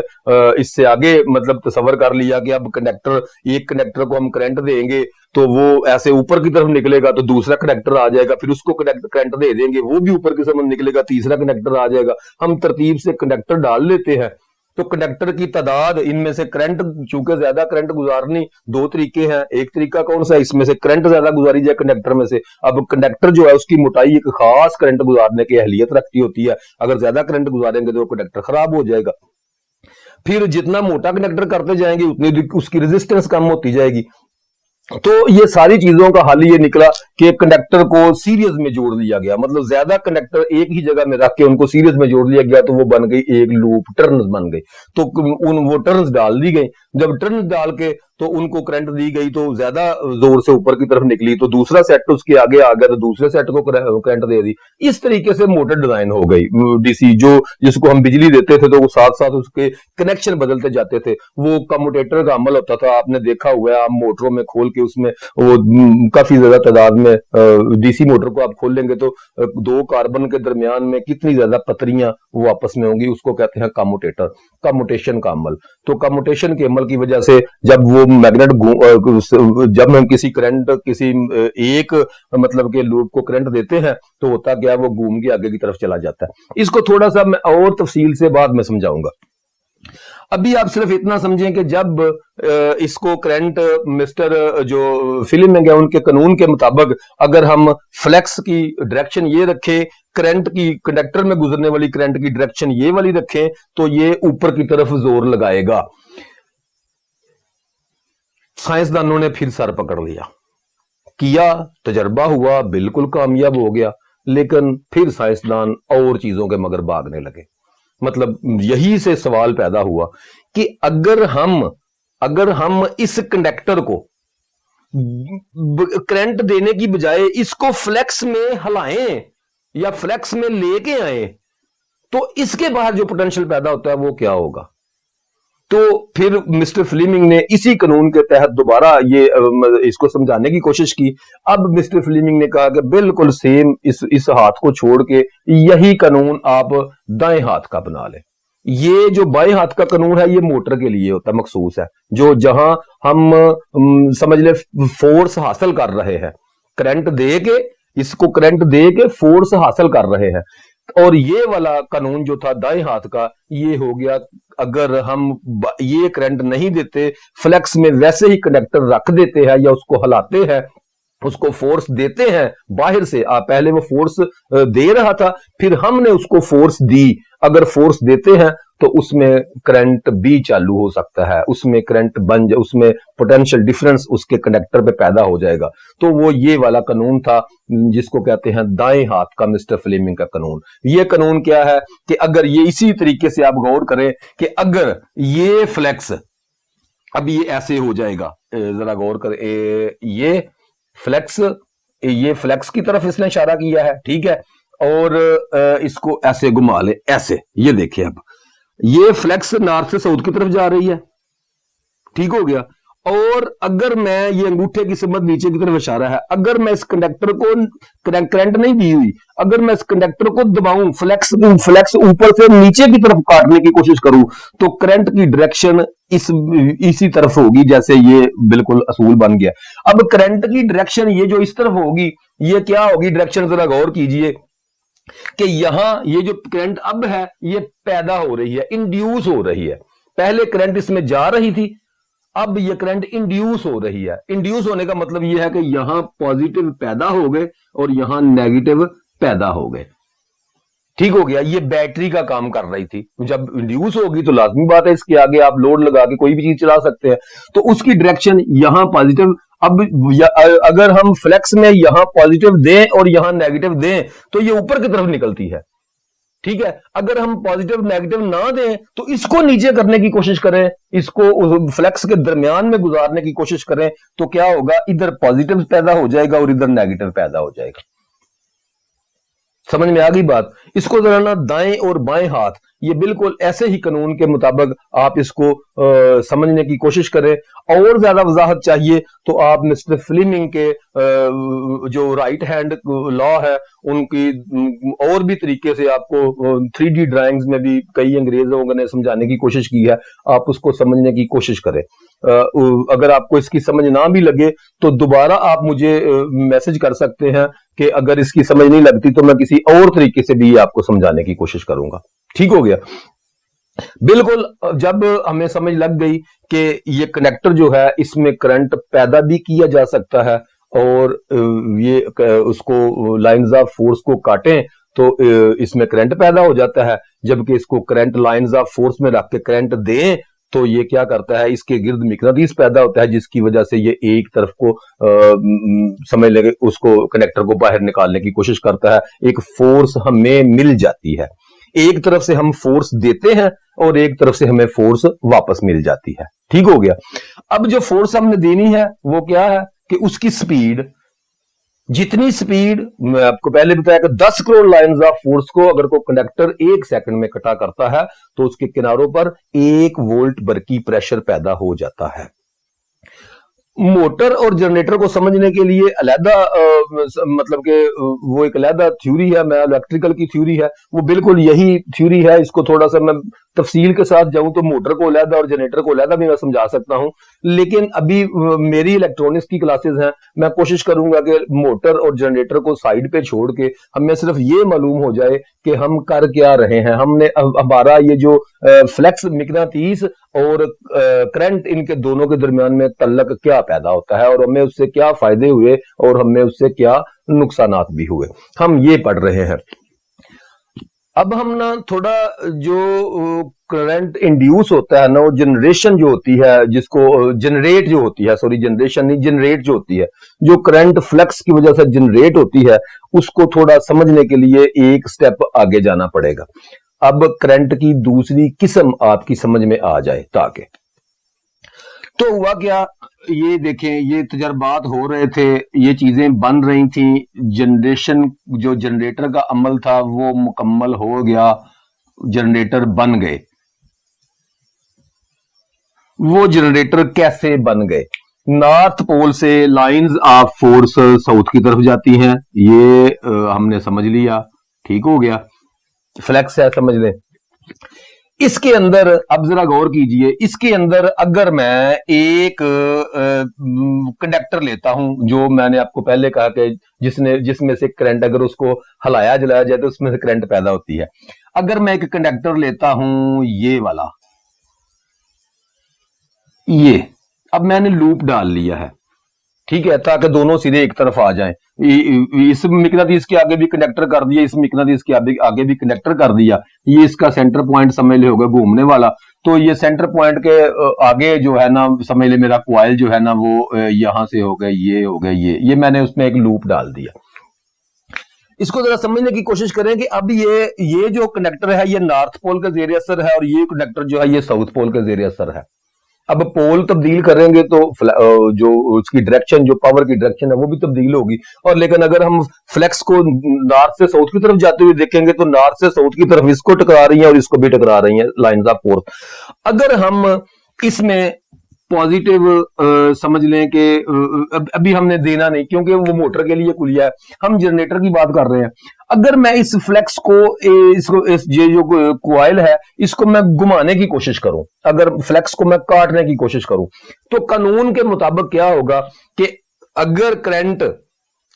इससे आगे मतलब तसव्वुर कर लिया कि अब एक कंडक्टर को हम करंट देंगे तो वो ऐसे ऊपर की तरफ निकलेगा, तो दूसरा कंडक्टर आ जाएगा, फिर उसको करंट दे देंगे, वो भी ऊपर की तरफ निकलेगा, तीसरा कंडक्टर आ जाएगा। हम तरतीब से कंडक्टर डाल लेते हैं, तो कंडक्टर की तादाद, इनमें से करंट, चूंकि ज्यादा करंट गुजारनी दो तरीके हैं, एक तरीका कौन सा है, इसमें से करंट ज्यादा गुजारी जाए कंडक्टर में से। अब कंडक्टर जो है उसकी मोटाई एक खास करंट गुजारने की अहलियत रखती होती है, अगर ज्यादा करंट गुजारेंगे तो कंडक्टर खराब हो जाएगा। फिर जितना मोटा कंडक्टर करते जाएंगे उतनी उसकी रेजिस्टेंस कम होती जाएगी। तो ये सारी चीजों का हल ये निकला कि कंडक्टर को सीरीज में जोड़ दिया गया, मतलब ज्यादा कंडक्टर एक ही जगह में रख के उनको सीरीज में जोड़ लिया गया, तो वो बन गई एक लूप, टर्न्स बन गई, तो वो टर्न्स डाल दी गई। जब टर्न डाल के तो उनको करंट दी गई तो ज्यादा जोर से ऊपर की तरफ निकली, तो दूसरा सेट उसके आगे आ गया तो दूसरे सेट को करंट दे दी। इस तरीके से मोटर डिजाइन हो गई डीसी, जो जिसको हम बिजली देते थे तो वो साथ साथ उसके कनेक्शन बदलते जाते थे। वो कम्यूटेटर का अमल होता था, आपने देखा हुआ है, आप मोटरों में खोल के उसमें वो काफी ज्यादा तादाद में डीसी मोटर को आप खोल लेंगे तो दो कार्बन के दरमियान में कितनी ज्यादा पतरियां वो आपस में होंगी, उसको कहते हैं कम्यूटेटर, कम्यूटेशन का अमल। तो कम्यूटेशन के अमल की वजह से जब वो मैग्नेट जब हम किसी करंट किसी एक मतलब के लूप को करंट देते हैं तो होता क्या है, वो घूम के आगे की तरफ चला जाता है। इसको थोड़ा सा मैं और तफसील से बाद में समझाऊंगा। अभी आप सिर्फ इतना समझें कि जब इसको करंट मिस्टर जो फिल्मिंग है उनके कानून के मुताबिक अगर हम फ्लैक्स की डायरेक्शन ये रखें, करंट की कंडक्टर में गुजरने वाली करंट की डायरेक्शन ये वाली रखें, तो ये ऊपर की तरफ जोर लगाएगा। साइंसदानों ने फिर सर पकड़ लिया, किया, तजर्बा हुआ, बिल्कुल कामयाब हो गया, लेकिन फिर साइंसदान और चीजों के मगर भागने लगे। मतलब यही से सवाल पैदा हुआ कि अगर हम इस कंडक्टर को करंट देने की बजाय इसको फ्लैक्स में हिलाएं या फ्लैक्स में लेके आए तो इसके बाहर जो पोटेंशियल पैदा होता है वो क्या होगा। तो फिर मिस्टर फ्लेमिंग ने इसी कानून के तहत दोबारा ये इसको समझाने की कोशिश की। अब मिस्टर फ्लेमिंग ने कहा कि बिल्कुल सेम इस हाथ को छोड़ के यही कानून आप दाएं हाथ का बना लें। ये जो बाएं हाथ का कानून है ये मोटर के लिए होता है, मखसूस है, जो जहां हम समझ ले फोर्स हासिल कर रहे हैं, करंट दे के इसको करंट दे के फोर्स हासिल कर रहे हैं। और ये वाला कानून जो था दाएं हाथ का, ये हो गया अगर हम ये करंट नहीं देते, फ्लैक्स में वैसे ही कंडक्टर रख देते हैं या उसको हिलाते हैं, उसको फोर्स देते हैं बाहर से, पहले वो फोर्स दे रहा था फिर हमने उसको फोर्स दी, अगर फोर्स देते हैं तो उसमें करंट भी चालू हो सकता है, उसमें करंट उसमें पोटेंशियल डिफरेंस उसके कंडक्टर पे पैदा हो जाएगा। तो वो ये वाला कानून था जिसको कहते हैं दाएं हाथ का मिस्टर फ्लेमिंग का कानून। ये कानून क्या है कि अगर ये इसी तरीके से आप गौर करें कि अगर ये फ्लैक्स अब ये ऐसे हो जाएगा, जरा गौर करें, ये फ्लैक्स की तरफ इसने इशारा किया है, ठीक है, और इसको ऐसे घुमा ले, ऐसे, ये देखिए अब ये फ्लैक्स नॉर्थ से साउथ की तरफ जा रही है, ठीक हो गया। और अगर मैं ये अंगूठे की समझ नीचे की तरफ इशारा है, अगर मैं इस कंडक्टर को करंट नहीं दी हुई, अगर मैं इस कंडक्टर को दबाऊं, फ्लैक्स ऊपर से नीचे की तरफ काटने की कोशिश करूं, तो करंट की डायरेक्शन इसी तरफ होगी, जैसे ये बिल्कुल असूल बन गया। अब करंट की डायरेक्शन ये जो इस तरफ होगी, ये क्या होगी डायरेक्शन, जरा गौर कीजिए कि यहां ये जो करंट अब है ये पैदा हो रही है, इंड्यूस हो रही है। पहले करंट इसमें जा रही थी, अब ये करंट इंड्यूस हो रही है। इंड्यूस होने का मतलब ये है कि यहां पॉजिटिव पैदा हो गए और यहां नेगेटिव पैदा हो गए, ठीक हो गया। ये बैटरी का काम कर रही थी, जब इंड्यूस होगी तो लाजमी बात है इसके आगे आप लोड लगा के कोई भी चीज चला सकते हैं, तो उसकी डायरेक्शन यहां पॉजिटिव। अब अगर हम फ्लैक्स में यहां पॉजिटिव दें और यहां नेगेटिव दें तो ये ऊपर की तरफ निकलती है, ठीक है। अगर हम पॉजिटिव नेगेटिव ना दें तो इसको नीचे करने की कोशिश करें, इसको फ्लैक्स के दरमियान में गुजारने की कोशिश करें, तो क्या होगा, इधर पॉजिटिव पैदा हो जाएगा और इधर नेगेटिव पैदा हो जाएगा। समझ में आ गई बात। इसको जरा ना दाएं और बाएं हाथ, ये बिल्कुल ऐसे ही कानून के मुताबिक आप इसको समझने की कोशिश करें। और ज्यादा वजाहत चाहिए तो आप मिस्टर फ्लेमिंग के जो राइट हैंड लॉ है उनकी और भी तरीके से आपको 3D ड्राइंग्स में भी कई अंग्रेजों ने समझाने की कोशिश की है, आप उसको समझने की कोशिश करें। अगर आपको इसकी समझ ना भी लगे तो दोबारा आप मुझे मैसेज कर सकते हैं कि अगर इसकी समझ नहीं लगती तो मैं किसी और तरीके से भी आपको समझाने की कोशिश करूंगा, ठीक हो गया। बिल्कुल, जब हमें समझ लग गई कि ये कनेक्टर जो है इसमें करंट पैदा भी किया जा सकता है और ये उसको लाइंस ऑफ फोर्स को काटें तो इसमें करंट पैदा हो जाता है, जबकि इसको करंट लाइंस ऑफ फोर्स में रख के करंट दें तो ये क्या करता है, इसके गिर्द मैग्नेटिज्म पैदा होता है, जिसकी वजह से ये एक तरफ को समझ लेंगे उसको कनेक्टर को बाहर निकालने की कोशिश करता है। एक फोर्स हमें मिल जाती है, एक तरफ से हम फोर्स देते हैं और एक तरफ से हमें फोर्स वापस मिल जाती है। ठीक हो गया। अब जो फोर्स हमने देनी है वो क्या है कि उसकी स्पीड, जितनी स्पीड मैं आपको पहले बताया कि 10 करोड़ लाइंस ऑफ फोर्स को अगर कोई कंडक्टर 1 सेकंड में इकट्ठा करता है तो उसके किनारों पर 1 वोल्ट बरकी प्रेशर पैदा हो जाता है। मोटर और जनरेटर को समझने के लिए अलहदा मतलब कि वो एक अलहदा थ्योरी है, मैं इलेक्ट्रिकल की थ्योरी है, वो बिल्कुल यही थ्योरी है। इसको थोड़ा सा मैं तफसील के साथ जाऊं तो मोटर को अलहदा और जनरेटर को अलहदा भी मैं समझा सकता हूं, लेकिन अभी मेरी इलेक्ट्रॉनिक्स की क्लासेस हैं, मैं कोशिश करूंगा कि मोटर और जनरेटर को साइड पे छोड़ के हमें सिर्फ ये मालूम हो जाए कि हम कर क्या रहे हैं। हमने हमारा ये जो फ्लेक्स मिकनातीस और करंट, इनके दोनों के दरमियान में तल्लक क्या पैदा होता है और हमें उससे क्या फायदे हुए और हमें उससे क्या नुकसानात भी हुए, हम ये पढ़ रहे हैं। अब हम ना थोड़ा जो करंट इंड्यूस होता है ना, वो जनरेशन जो होती है, जिसको जनरेट जो होती है, सॉरी जनरेशन नहीं, जनरेट जो होती है, जो करंट फ्लक्स की वजह से जनरेट होती है, उसको थोड़ा समझने के लिए एक स्टेप आगे जाना पड़ेगा। अब करंट की दूसरी किस्म आपकी समझ में आ जाए ताकि, तो हुआ क्या, ये देखें, ये तजर्बात हो रहे थे, ये चीजें बन रही थी, जनरेशन, जो जनरेटर का अमल था वो मुकम्मल हो गया, जनरेटर बन गए। वो जनरेटर कैसे बन गए? नॉर्थ पोल से लाइंस ऑफ फोर्स साउथ की तरफ जाती हैं, ये हमने समझ लिया। ठीक हो गया, फ्लैक्स है, समझ लें। इसके अंदर अब जरा गौर कीजिए, इसके अंदर अगर मैं एक कंडक्टर लेता हूं, जो मैंने आपको पहले कहा कि जिसमें से करंट अगर उसको हिलाया जलाया जाए तो उसमें से करंट पैदा होती है। अगर मैं एक कंडक्टर लेता हूं ये वाला, ये अब मैंने लूप डाल लिया है, ठीक है, ताकि दोनों सीधे एक तरफ आ जाएं। इस मिकनातीस के आगे भी कंडक्टर कर दिया, इस मिकनातीस के आगे भी कंडक्टर कर दिया। ये इसका सेंटर पॉइंट समझ ले होगा घूमने वाला, तो ये सेंटर पॉइंट के आगे जो है ना, समझ ले मेरा क्वाइल जो है ना वो यहां से हो गया, ये हो गया, ये मैंने उसमें एक लूप डाल दिया। इसको जरा समझने की कोशिश करें कि अब ये जो कंडक्टर है ये नॉर्थ पोल का ज़ेर असर है और ये कंडक्टर जो है ये साउथ पोल का ज़ेर असर है। अब पोल तब्दील करेंगे तो जो उसकी डायरेक्शन, जो पावर की डायरेक्शन है वो भी तब्दील होगी। और लेकिन अगर हम फ्लेक्स को नॉर्थ से साउथ की तरफ जाते हुए देखेंगे तो नॉर्थ से साउथ की तरफ इसको टकरा रही है और इसको भी टकरा रही है लाइंस ऑफ फोर्स। अगर हम इसमें पॉजिटिव समझ लें कि अभी हमने देना नहीं क्योंकि वो मोटर के लिए कुलिया है, हम जनरेटर की बात कर रहे हैं। अगर मैं इस फ्लेक्स को ये जो क्वाइल है इसको मैं घुमाने की कोशिश करूं, अगर फ्लेक्स को मैं काटने की कोशिश करूं, तो कानून के मुताबिक क्या होगा कि अगर करंट,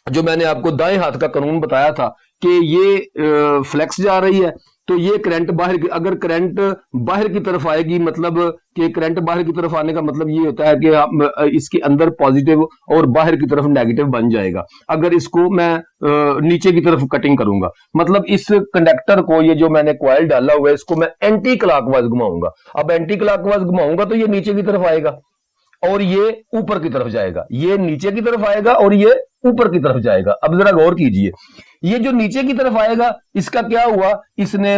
जो मैंने आपको दाएं हाथ का कानून बताया था कि ये फ्लेक्स जा रही है तो ये करंट बाहर की, अगर करंट बाहर की तरफ आएगी, मतलब कि करंट बाहर की तरफ आने का मतलब ये होता है कि इसके अंदर पॉजिटिव और बाहर की तरफ नेगेटिव बन जाएगा। अगर इसको मैं नीचे की तरफ कटिंग करूंगा, मतलब इस कंडक्टर को, ये जो मैंने कॉइल डाला हुआ है, इसको मैं एंटी क्लॉकवाइज घुमाऊंगा। अब एंटी क्लॉकवाइज घुमाऊंगा तो ये नीचे की तरफ आएगा और ये ऊपर की तरफ जाएगा, ये नीचे की तरफ आएगा और ये ऊपर की तरफ जाएगा। अब जरा गौर कीजिए, ये जो नीचे की तरफ आएगा इसका क्या हुआ, इसने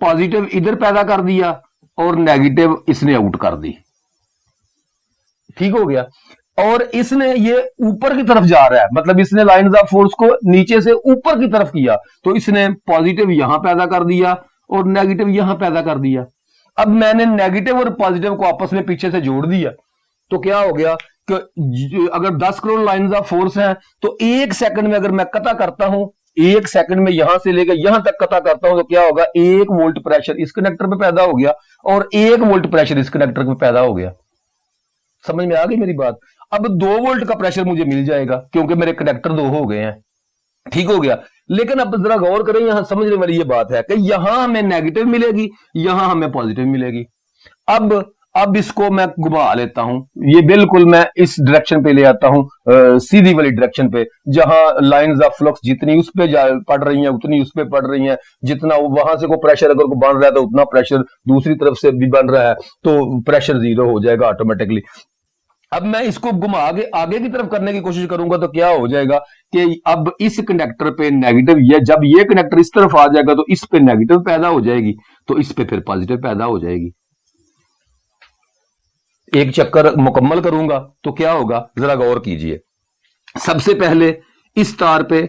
पॉजिटिव इधर पैदा कर दिया और नेगेटिव इसने आउट कर दी। ठीक हो गया। और इसने ये ऊपर की तरफ जा रहा है, मतलब इसने लाइंस ऑफ फोर्स को नीचे से ऊपर की तरफ किया, तो इसने पॉजिटिव यहां पैदा कर दिया और नेगेटिव यहां पैदा कर दिया। अब मैंने नेगेटिव और पॉजिटिव को आपस में पीछे से जोड़ दिया, तो क्या हो गया कि अगर 10 करोड़ लाइंस ऑफ फोर्स हैं तो 1 सेकंड में अगर मैं कता करता हूं, 1 सेकंड में यहां से लेकर यहां तक कता करता हूं, तो क्या होगा, 1 वोल्ट प्रेशर इस कनेक्टर पे पैदा हो गया और 1 वोल्ट प्रेशर इस कनेक्टर पे पैदा हो गया। समझ में आ गई मेरी बात? अब 2 वोल्ट का प्रेशर मुझे मिल जाएगा क्योंकि मेरे कनेक्टर 2 हो गए हैं। ठीक हो गया। लेकिन अब जरा गौर करें, यहां समझने वाली ये बात है कि यहां हमें नेगेटिव मिलेगी, यहां हमें पॉजिटिव मिलेगी। अब इसको मैं घुमा लेता हूं, ये बिल्कुल मैं इस डायरेक्शन पे ले आता हूं, सीधी वाली डायरेक्शन पे, जहां लाइंस ऑफ फ्लक्स जितनी उस पे पड़ रही हैं उतनी उस पे पड़ रही हैं, जितना वहां से को प्रेशर अगर को बन रहा है तो उतना प्रेशर दूसरी तरफ से भी बन रहा है, तो प्रेशर 0 हो जाएगा ऑटोमेटिकली। अब मैं इसको घुमा के आगे की तरफ करने की कोशिश करूंगा तो क्या हो जाएगा कि अब इस कंडक्टर पे नेगेटिव, या जब ये कंडक्टर इस तरफ आ जाएगा तो इस पे नेगेटिव पैदा हो जाएगी। तो इस पे फिर पॉजिटिव पैदा हो जाएगी। एक चक्कर मुकम्मल करूंगा तो क्या होगा, जरा गौर कीजिए। सबसे पहले इस तार पे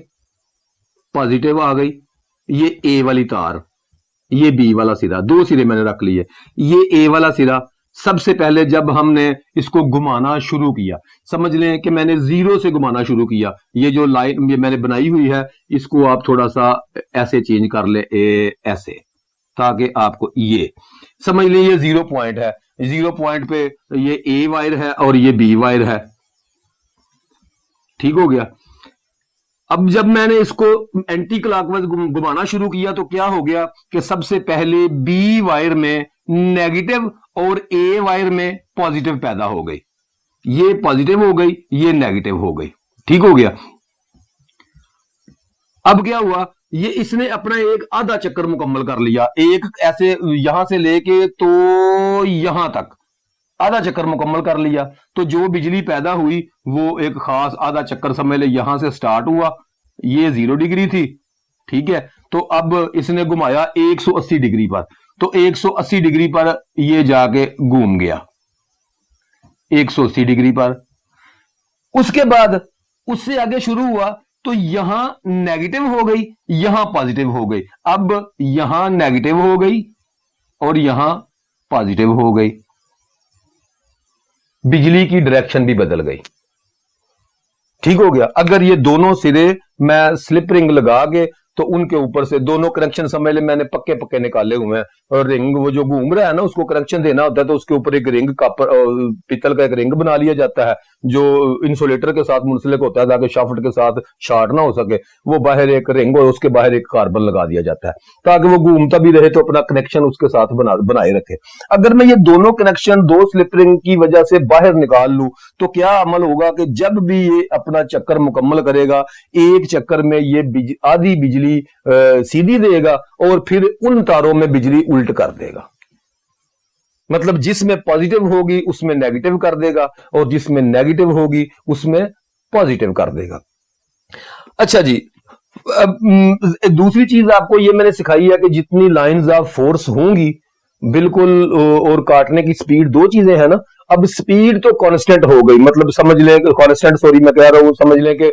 पॉजिटिव आ गई, ये ए वाली तार, ये बी वाला सिरा, दो सिरे मैंने रख लिए। ये ए वाला सिरा सबसे पहले जब हमने इसको घुमाना शुरू किया, समझ लें कि मैंने जीरो से घुमाना शुरू किया, ये जो लाइन ये मैंने बनाई हुई है इसको आप थोड़ा सा ऐसे चेंज कर ले, ऐसे, ताकि आपको ये समझ लें ये 0 पॉइंट है। 0 पॉइंट पे ये ए वायर है और ये बी वायर है, ठीक हो गया। अब जब मैंने इसको एंटी क्लॉकवाइज घुमाना शुरू किया तो क्या हो गया कि सबसे पहले बी वायर में नेगेटिव और ए वायर में पॉजिटिव पैदा हो गई, ये पॉजिटिव हो गई, ये नेगेटिव हो गई, ठीक हो गया। अब क्या हुआ, ये इसने अपना एक आधा चक्कर मुकम्मल कर लिया, एक ऐसे यहां से लेके तो यहां तक आधा चक्कर मुकम्मल कर लिया। तो जो बिजली पैदा हुई वो एक खास आधा चक्कर समझ ले यहां से स्टार्ट हुआ, ये 0 डिग्री थी, ठीक है। तो अब इसने घुमाया 180 डिग्री पर, तो 180 डिग्री पर ये जाके घूम गया 180 डिग्री पर। उसके बाद उससे आगे शुरू हुआ तो यहां नेगेटिव हो गई, यहां पॉजिटिव हो गई। अब यहां नेगेटिव हो गई और यहां पॉजिटिव हो गई, बिजली की डायरेक्शन भी बदल गई, ठीक हो गया। अगर ये दोनों सिरे मैं स्लिप रिंग लगा के तो उनके ऊपर से दोनों कनेक्शन समझ ले मैंने पक्के पक्के निकाले हुए हैं, और रिंग वो जो घूम रहा है ना उसको कनेक्शन देना होता है, तो उसके ऊपर एक रिंग कॉपर पीतल का एक रिंग बना लिया जाता है जो इंसुलेटर के साथ मुंसलिक होता है ताकि शाफ्ट के साथ शॉर्ट ना हो सके। वो बाहर एक रिंग और उसके बाहर एक कार्बन लगा दिया जाता है ताकि वो घूमता भी रहे तो अपना कनेक्शन उसके साथ बनाए रखे। अगर मैं ये दोनों कनेक्शन दो स्लिप रिंग की वजह से बाहर निकाल लूं तो क्या अमल होगा कि जब भी ये अपना चक्कर मुकम्मल करेगा, एक चक्कर में ये आधी बिजली सीधी देगा और फिर उन तारों में बिजली उल्ट कर देगा। मतलब जिसमें पॉजिटिव होगी उसमें नेगेटिव कर देगा और जिसमें नेगेटिव होगी उसमें पॉजिटिव कर देगा। अच्छा जी, दूसरी चीज आपको ये मैंने सिखाई है कि जितनी लाइंस ऑफ फोर्स होंगी बिल्कुल, और काटने की स्पीड, दो चीजें हैं ना। अब स्पीड तो कांस्टेंट हो गई, मतलब समझ लें कि कांस्टेंट, सॉरी मैं कह रहा हूं, समझ लें कि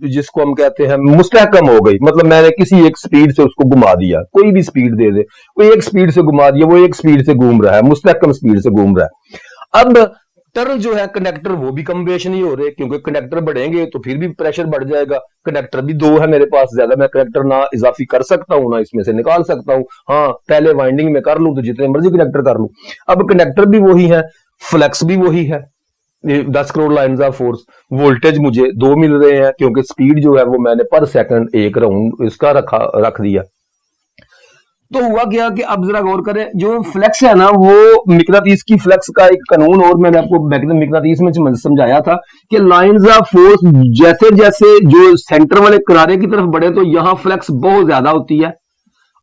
जिसको हम कहते हैं मुस्तहकम हो गई। मतलब मैंने किसी एक स्पीड से उसको घुमा दिया, कोई भी स्पीड दे दे, वो एक स्पीड से घुमा दिया, वो एक स्पीड से घूम रहा है, मुस्तहकम स्पीड से घूम रहा है। अब टर्न जो है कंडक्टर वो भी कम्बिनेशन ही हो रहे, क्योंकि कंडक्टर बढ़ेंगे तो फिर भी प्रेशर बढ़ जाएगा। कंडक्टर भी दो है मेरे पास, ज्यादा मैं कंडक्टर ना इजाफी कर सकता हूं ना इसमें से निकाल सकता हूं। हाँ, पहले वाइंडिंग में कर लूं तो जितने मर्जी कंडक्टर कर लूं। अब कंडक्टर भी वही है, फ्लक्स भी वही है, 10 crore lines of force. Voltage मुझे 2 मिल रहे हैं क्योंकि स्पीड जो है वो मैंने पर सेकंड 1 राउंड इसका रख दिया। तो हुआ क्या कि अब जरा गौर करें, जो फ्लक्स है ना वो मिकनातीस की फ्लक्स का एक कानून, और मैंने आपको मिकनातीस में समझाया था कि लाइंस ऑफ फोर्स जैसे जैसे जो सेंटर वाले किनारे की तरफ बढ़े तो यहां फ्लक्स बहुत ज्यादा होती है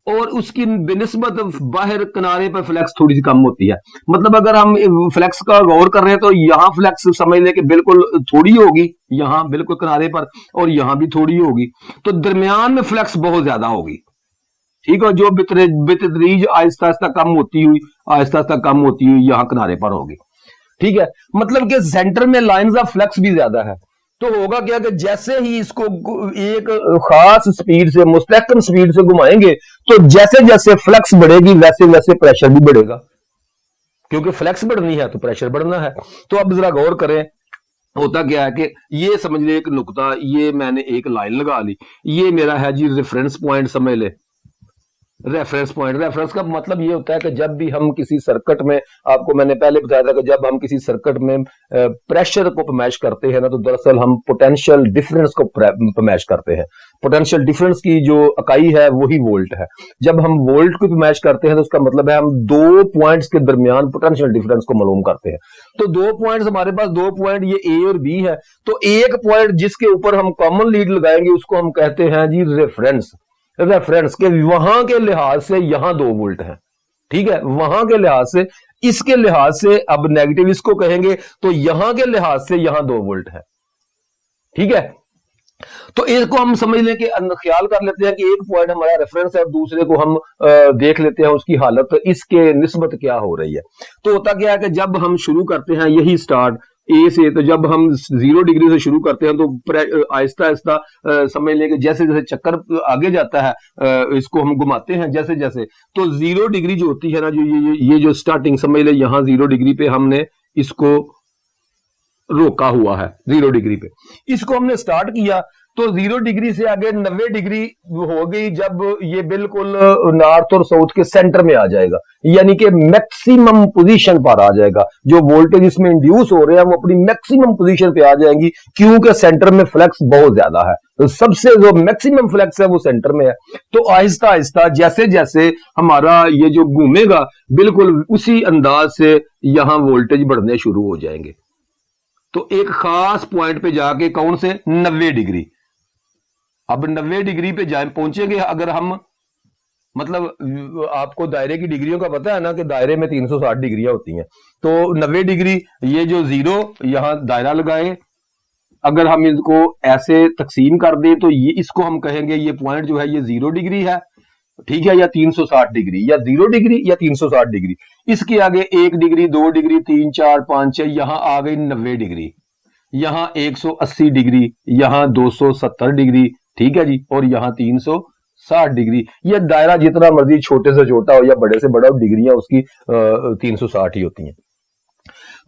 और उसकी बिनिस्बत बाहर किनारे पर फ्लक्स थोड़ी सी कम होती है। मतलब अगर हम फ्लक्स का गौर कर रहे हैं तो यहां फ्लक्स समझ लें कि बिल्कुल थोड़ी होगी, यहां बिल्कुल किनारे पर, और यहां भी थोड़ी होगी, तो दरमियान में फ्लक्स बहुत ज्यादा होगी, ठीक है। जो बितदरीज आहिस्ता आहिस्ता कम होती हुई यहां किनारे पर होगी, ठीक है। मतलब कि सेंटर में लाइंस ऑफ फ्लक्स भी ज्यादा है। तो होगा क्या कि जैसे ही इसको एक खास स्पीड से, मुस्तहकम स्पीड से घुमाएंगे तो जैसे जैसे फ्लक्स बढ़ेगी वैसे वैसे प्रेशर भी बढ़ेगा, क्योंकि फ्लक्स बढ़नी है तो प्रेशर बढ़ना है। तो अब जरा गौर करें, होता क्या है कि ये समझ ले एक नुकता, ये मैंने एक लाइन लगा ली, ये मेरा है जी रेफरेंस पॉइंट, समझ ले रेफरेंस पॉइंट। रेफरेंस का मतलब ये होता है कि जब भी हम किसी सर्किट में, आपको मैंने पहले बताया था कि जब हम किसी सर्किट में प्रेशर को पमैश करते हैं ना, तो दरअसल हम पोटेंशियल डिफरेंस को पमैश करते हैं। पोटेंशियल डिफरेंस की जो इकाई है वही वोल्ट है। जब हम वोल्ट को पमैश करते हैं तो उसका मतलब है हम दो पॉइंट्स के दरमियान पोटेंशियल डिफरेंस को मालूम करते हैं। तो दो पॉइंट्स, हमारे पास दो पॉइंट, ये ए और बी है, तो एक पॉइंट जिसके ऊपर हम कॉमन लीड लगाएंगे उसको हम कहते हैं जी रेफरेंस। रेफरेंस के वहां के लिहाज से यहां 2 वोल्ट है, ठीक है, वहां के लिहाज से, इसके लिहाज से, अब नेगेटिव इसको कहेंगे, तो यहां के लिहाज से यहां 2 वोल्ट है, ठीक है। तो इसको हम समझ लें कि ख्याल कर लेते हैं कि एक पॉइंट हमारा रेफरेंस है और दूसरे को हम देख लेते हैं उसकी हालत इसके निस्बत क्या हो रही है। तो होता क्या है कि जब हम शुरू करते हैं यही स्टार्ट ए से, तो जब हम 0 डिग्री से शुरू करते हैं तो आहिस्ता आहिस्ता समझ लें कि जैसे जैसे चक्कर आगे जाता है, इसको हम घुमाते हैं जैसे जैसे, तो 0 डिग्री जो होती है ना, जो ये जो स्टार्टिंग समझ लें यहाँ 0 डिग्री पे हमने इसको रोका हुआ है, 0 डिग्री पे इसको हमने स्टार्ट किया, तो 0 डिग्री से आगे 90 डिग्री हो गई जब ये बिल्कुल नॉर्थ और साउथ के सेंटर में आ जाएगा, यानी कि मैक्सिमम पोजीशन पर आ जाएगा। जो वोल्टेज इसमें इंड्यूस हो रहे हैं वो अपनी मैक्सिमम पोजीशन पे आ जाएंगी, क्योंकि सेंटर में फ्लक्स बहुत ज्यादा है, तो सबसे जो मैक्सिमम फ्लक्स है वो सेंटर में है। तो आहिस्ता आहिस्ता जैसे जैसे हमारा ये जो घूमेगा, बिल्कुल उसी अंदाज से यहां वोल्टेज बढ़ने शुरू हो जाएंगे। तो एक खास पॉइंट पे जाके कौन से 90 डिग्री, अब 90 डिग्री पे जाए पहुंचेंगे अगर हम, मतलब आपको दायरे की डिग्रियों का पता है ना कि दायरे में 360 डिग्रियां होती हैं, तो 90 डिग्री ये जो 0 यहां दायरा लगाए, अगर हम इसको ऐसे तकसीम कर दें तो ये इसको हम कहेंगे ये पॉइंट जो है ये 0 डिग्री है, ठीक है, या 360 डिग्री, या 0 डिग्री या 360 डिग्री। इसके आगे 1 डिग्री 2 डिग्री 3 4 5 6 यहां आ गई 90 डिग्री, यहां 180 डिग्री, यहां 270 डिग्री, ठीक है जी, और यहां 360 डिग्री। ये दायरा जितना मर्जी छोटे से छोटा हो या बड़े से बड़ा हो, डिग्रियां उसकी 360 ही होती हैं।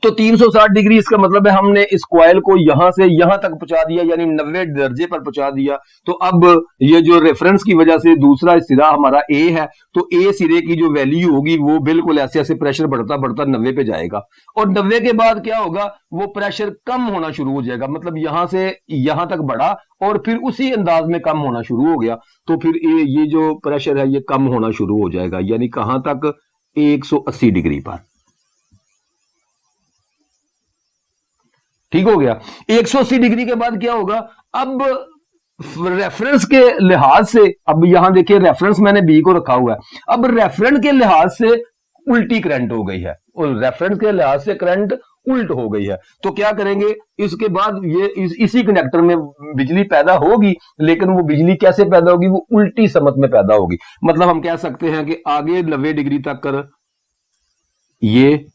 तो 360 डिग्री इसका मतलब है हमने इस कॉइल को यहां से यहां तक पहुंचा दिया, यानी 90 दर्जे पर पहुंचा दिया। तो अब ये जो रेफरेंस की वजह से दूसरा सिरा हमारा ए है, तो ए सिरे की जो वैल्यू होगी वो बिल्कुल ऐसे ऐसे प्रेशर बढ़ता बढ़ता 90 पे जाएगा, और 90 के बाद क्या होगा, वो प्रेशर कम होना शुरू हो जाएगा, मतलब यहां से यहां तक बढ़ा और फिर उसी अंदाज में कम होना शुरू हो गया। तो फिर ये जो प्रेशर है ये कम होना शुरू हो जाएगा, यानी कहां तक, 180 डिग्री पर, ठीक हो गया। 180 डिग्री के बाद क्या होगा, अब रेफरेंस के लिहाज से, अब यहां देखिए रेफरेंस मैंने बी को रखा हुआ है, अब रेफरेंस के लिहाज से उल्टी करंट हो गई है, और रेफरेंस के लिहाज से करंट उल्ट हो गई है। तो क्या करेंगे, इसके बाद ये इसी कनेक्टर में बिजली पैदा होगी, लेकिन वो बिजली कैसे पैदा होगी, वो उल्टी समत में पैदा होगी। मतलब हम कह सकते हैं कि आगे 90 डिग्री तक कर ये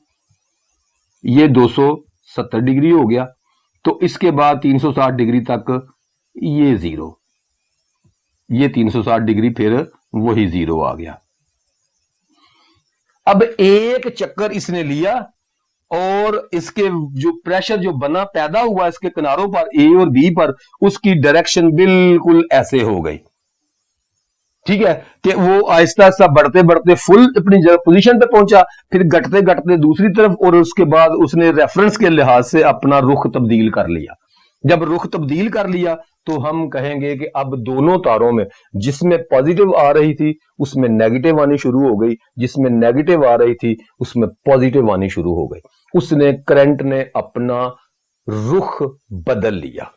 270 डिग्री हो गया, तो इसके बाद 360 डिग्री तक ये 0, ये 360 डिग्री फिर वही 0 आ गया। अब एक चक्कर इसने लिया और इसके जो प्रेशर जो बना पैदा हुआ इसके किनारों पर ए और बी पर, उसकी डायरेक्शन बिल्कुल ऐसे हो गई, ठीक है, कि वो आहिस्ता आहिस्ता बढ़ते बढ़ते फुल अपनी पोजीशन पे पहुंचा, फिर घटते घटते दूसरी तरफ, और उसके बाद उसने रेफरेंस के लिहाज से अपना रुख तब्दील कर लिया। जब रुख तब्दील कर लिया तो हम कहेंगे कि अब दोनों तारों में, जिसमें पॉजिटिव आ रही थी उसमें नेगेटिव आनी शुरू हो गई, जिसमें नेगेटिव आ रही थी उसमें पॉजिटिव आनी शुरू हो गई, उसने करंट ने अपना रुख बदल लिया,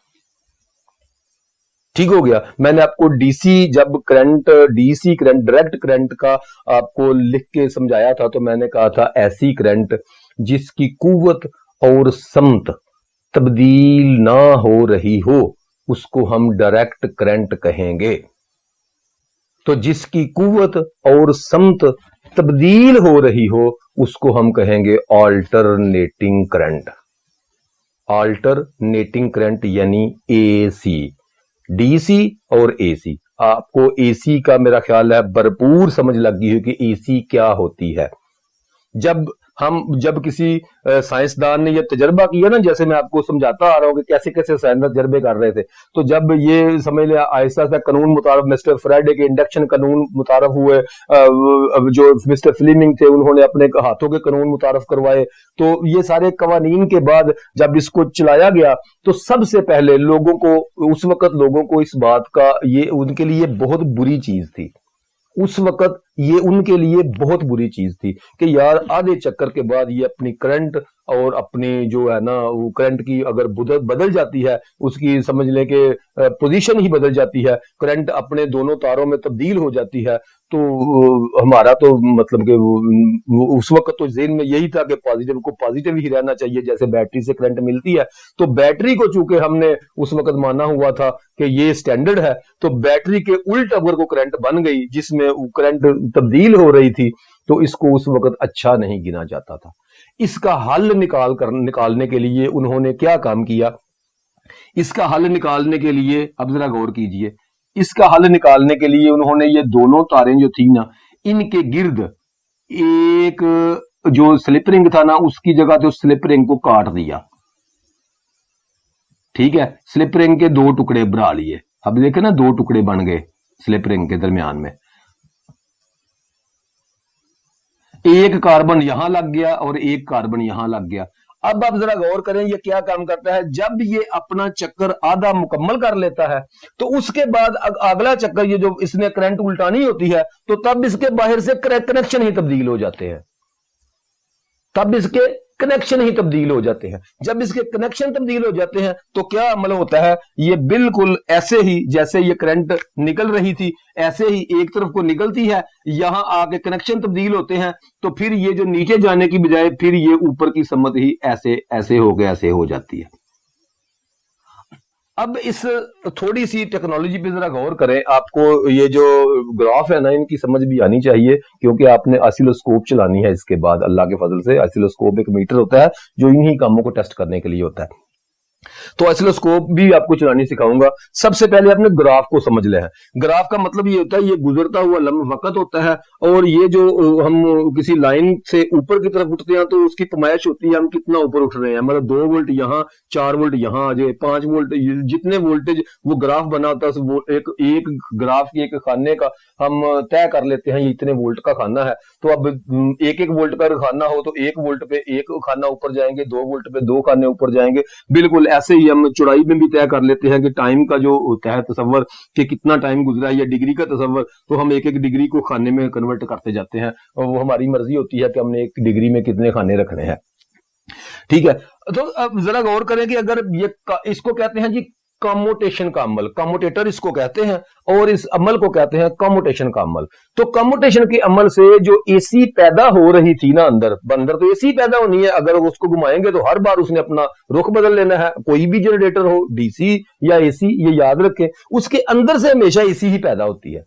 ठीक हो गया। मैंने आपको डीसी जब current, DC current direct current का आपको लिख के समझाया था, तो मैंने कहा था ऐसी करंट जिसकी कुव्वत और समत तब्दील ना हो रही हो उसको हम डायरेक्ट करंट कहेंगे। तो जिसकी कुव्वत और समत तब्दील हो रही हो उसको हम कहेंगे ऑल्टरनेटिंग करंट। ऑल्टरनेटिंग करंट यानी एसी, डीसी और एसी। आपको एसी का मेरा ख्याल है भरपूर समझ लग गई है कि एसी क्या होती है। जब किसी साइंसदान ने यह तजर्बा किया ना, जैसे मैं आपको समझाता आ रहा हूं कि कैसे कैसे साइंसदान तजर्बे कर रहे थे, तो जब ये समझ लिया आहिस्ता आहिस्ता कानून मुतारफ मिस्टर फैराडे के इंडक्शन कानून मुतारफ हुए, जो मिस्टर फ्लीमिंग थे उन्होंने अपने हाथों के कानून मुतारफ करवाए, तो ये सारे कवानीन के बाद जब इसको चलाया गया तो सबसे पहले लोगों को, उस वक्त लोगों को इस बात का, ये उनके लिए बहुत बुरी चीज थी। उस वक्त ये उनके लिए बहुत बुरी चीज थी कि यार आधे चक्कर के बाद ये अपनी करंट और अपनी जो है ना वो करंट की अगर बदल जाती है, उसकी समझ लें कि पोजीशन ही बदल जाती है, करंट अपने दोनों तारों में तब्दील हो जाती है, तो हमारा तो मतलब कि उस वक्त तो जेहन में यही था कि पॉजिटिव को पॉजिटिव ही रहना चाहिए, जैसे बैटरी से करंट मिलती है। तो बैटरी को चूंकि हमने उस वक्त माना हुआ था कि ये स्टैंडर्ड है, तो बैटरी के उल्ट अगर को करंट बन गई जिसमें करंट तब्दील हो रही थी, तो इसको उस वक्त अच्छा नहीं गिना जाता था। इसका हल निकालने के लिए उन्होंने क्या काम किया? इसका हल निकालने के लिए अब जरा गौर कीजिए, इसका हल निकालने के लिए उन्होंने ये दोनों तारें जो थी ना, इनके गिर्द एक जो स्लिप रिंग था ना, उसकी जगह तो स्लिप रिंग को काट दिया। ठीक है, स्लिप रिंग के दो टुकड़े बना लिए। अब देखे ना, दो टुकड़े बन गए स्लिप रिंग के दरमियान में, एक कार्बन यहां लग गया और एक कार्बन यहां लग गया। अब आप जरा गौर करें ये क्या काम करता है। जब ये अपना चक्कर आधा मुकम्मल कर लेता है, तो उसके बाद अगला चक्कर ये जो इसने करंट उल्टानी होती है, तो तब इसके बाहर से कनेक्शन ही तब्दील हो जाते हैं, तब इसके कनेक्शन ही तब्दील हो जाते हैं। जब इसके कनेक्शन तब्दील हो जाते हैं तो क्या अमल होता है, ये बिल्कुल ऐसे ही जैसे ये करंट निकल रही थी, ऐसे ही एक तरफ को निकलती है, यहां आके कनेक्शन तब्दील होते हैं, तो फिर ये जो नीचे जाने की बजाय फिर ये ऊपर की सम्मत ही ऐसे ऐसे हो गए, ऐसे हो जाती है। अब इस थोड़ी सी टेक्नोलॉजी पे जरा गौर करें। आपको ये जो ग्राफ है ना, इनकी समझ भी आनी चाहिए, क्योंकि आपने ऑसिलोस्कोप चलानी है इसके बाद। अल्लाह के फजल से ऑसिलोस्कोप एक मीटर होता है जो इन्हीं कामों को टेस्ट करने के लिए होता है। तो ऑसिलोस्कोप भी आपको चलानी सिखाऊंगा। सबसे पहले आपने ग्राफ को समझ लें। ग्राफ का मतलब ये होता है, ये गुजरता हुआ लम्ब वक्त होता है, और ये जो हम किसी लाइन से ऊपर की तरफ उठते हैं तो उसकी पैमाइश होती है हम कितना ऊपर उठ रहे हैं। मतलब 2 वोल्ट यहाँ, 4 वोल्ट यहाँ आ जाए, 5 वोल्ट, जितने वोल्टेज वो ग्राफ बना होता है, वो एक ग्राफ की एक खाने का हम तय कर लेते हैं, ये इतने वोल्ट का खाना है। तो अब 1-1 वोल्ट का खाना हो तो 1 वोल्ट पे 1 खाना ऊपर जाएंगे, 2 वोल्ट पे 2 खाने ऊपर जाएंगे। बिल्कुल ऐसे ही हम चौड़ाई में भी तय कर लेते हैं कि टाइम का जो होता है तसव्वुर कि कितना टाइम गुजरा है, या डिग्री का तसव्वुर, तो हम 1-1 डिग्री को खाने में कन्वर्ट करते जाते हैं, और वो हमारी मर्जी होती है कि हमने 1 डिग्री में कितने खाने रखने हैं। ठीक है, तो अब जरा गौर करें कि अगर ये इसको कहते हैं जी कम्यूटेशन का अमल, कम्यूटेटर इसको कहते हैं, और इस अमल को कहते हैं कम्यूटेशन का अमल। तो कम्यूटेशन के अमल से जो एसी पैदा हो रही थी ना, अंदर तो एसी पैदा होनी है, अगर उसको घुमाएंगे तो हर बार उसने अपना रुख बदल लेना है। कोई भी जनरेटर हो, डीसी या एसी, ये याद रखें, उसके अंदर से हमेशा एसी ही पैदा होती है।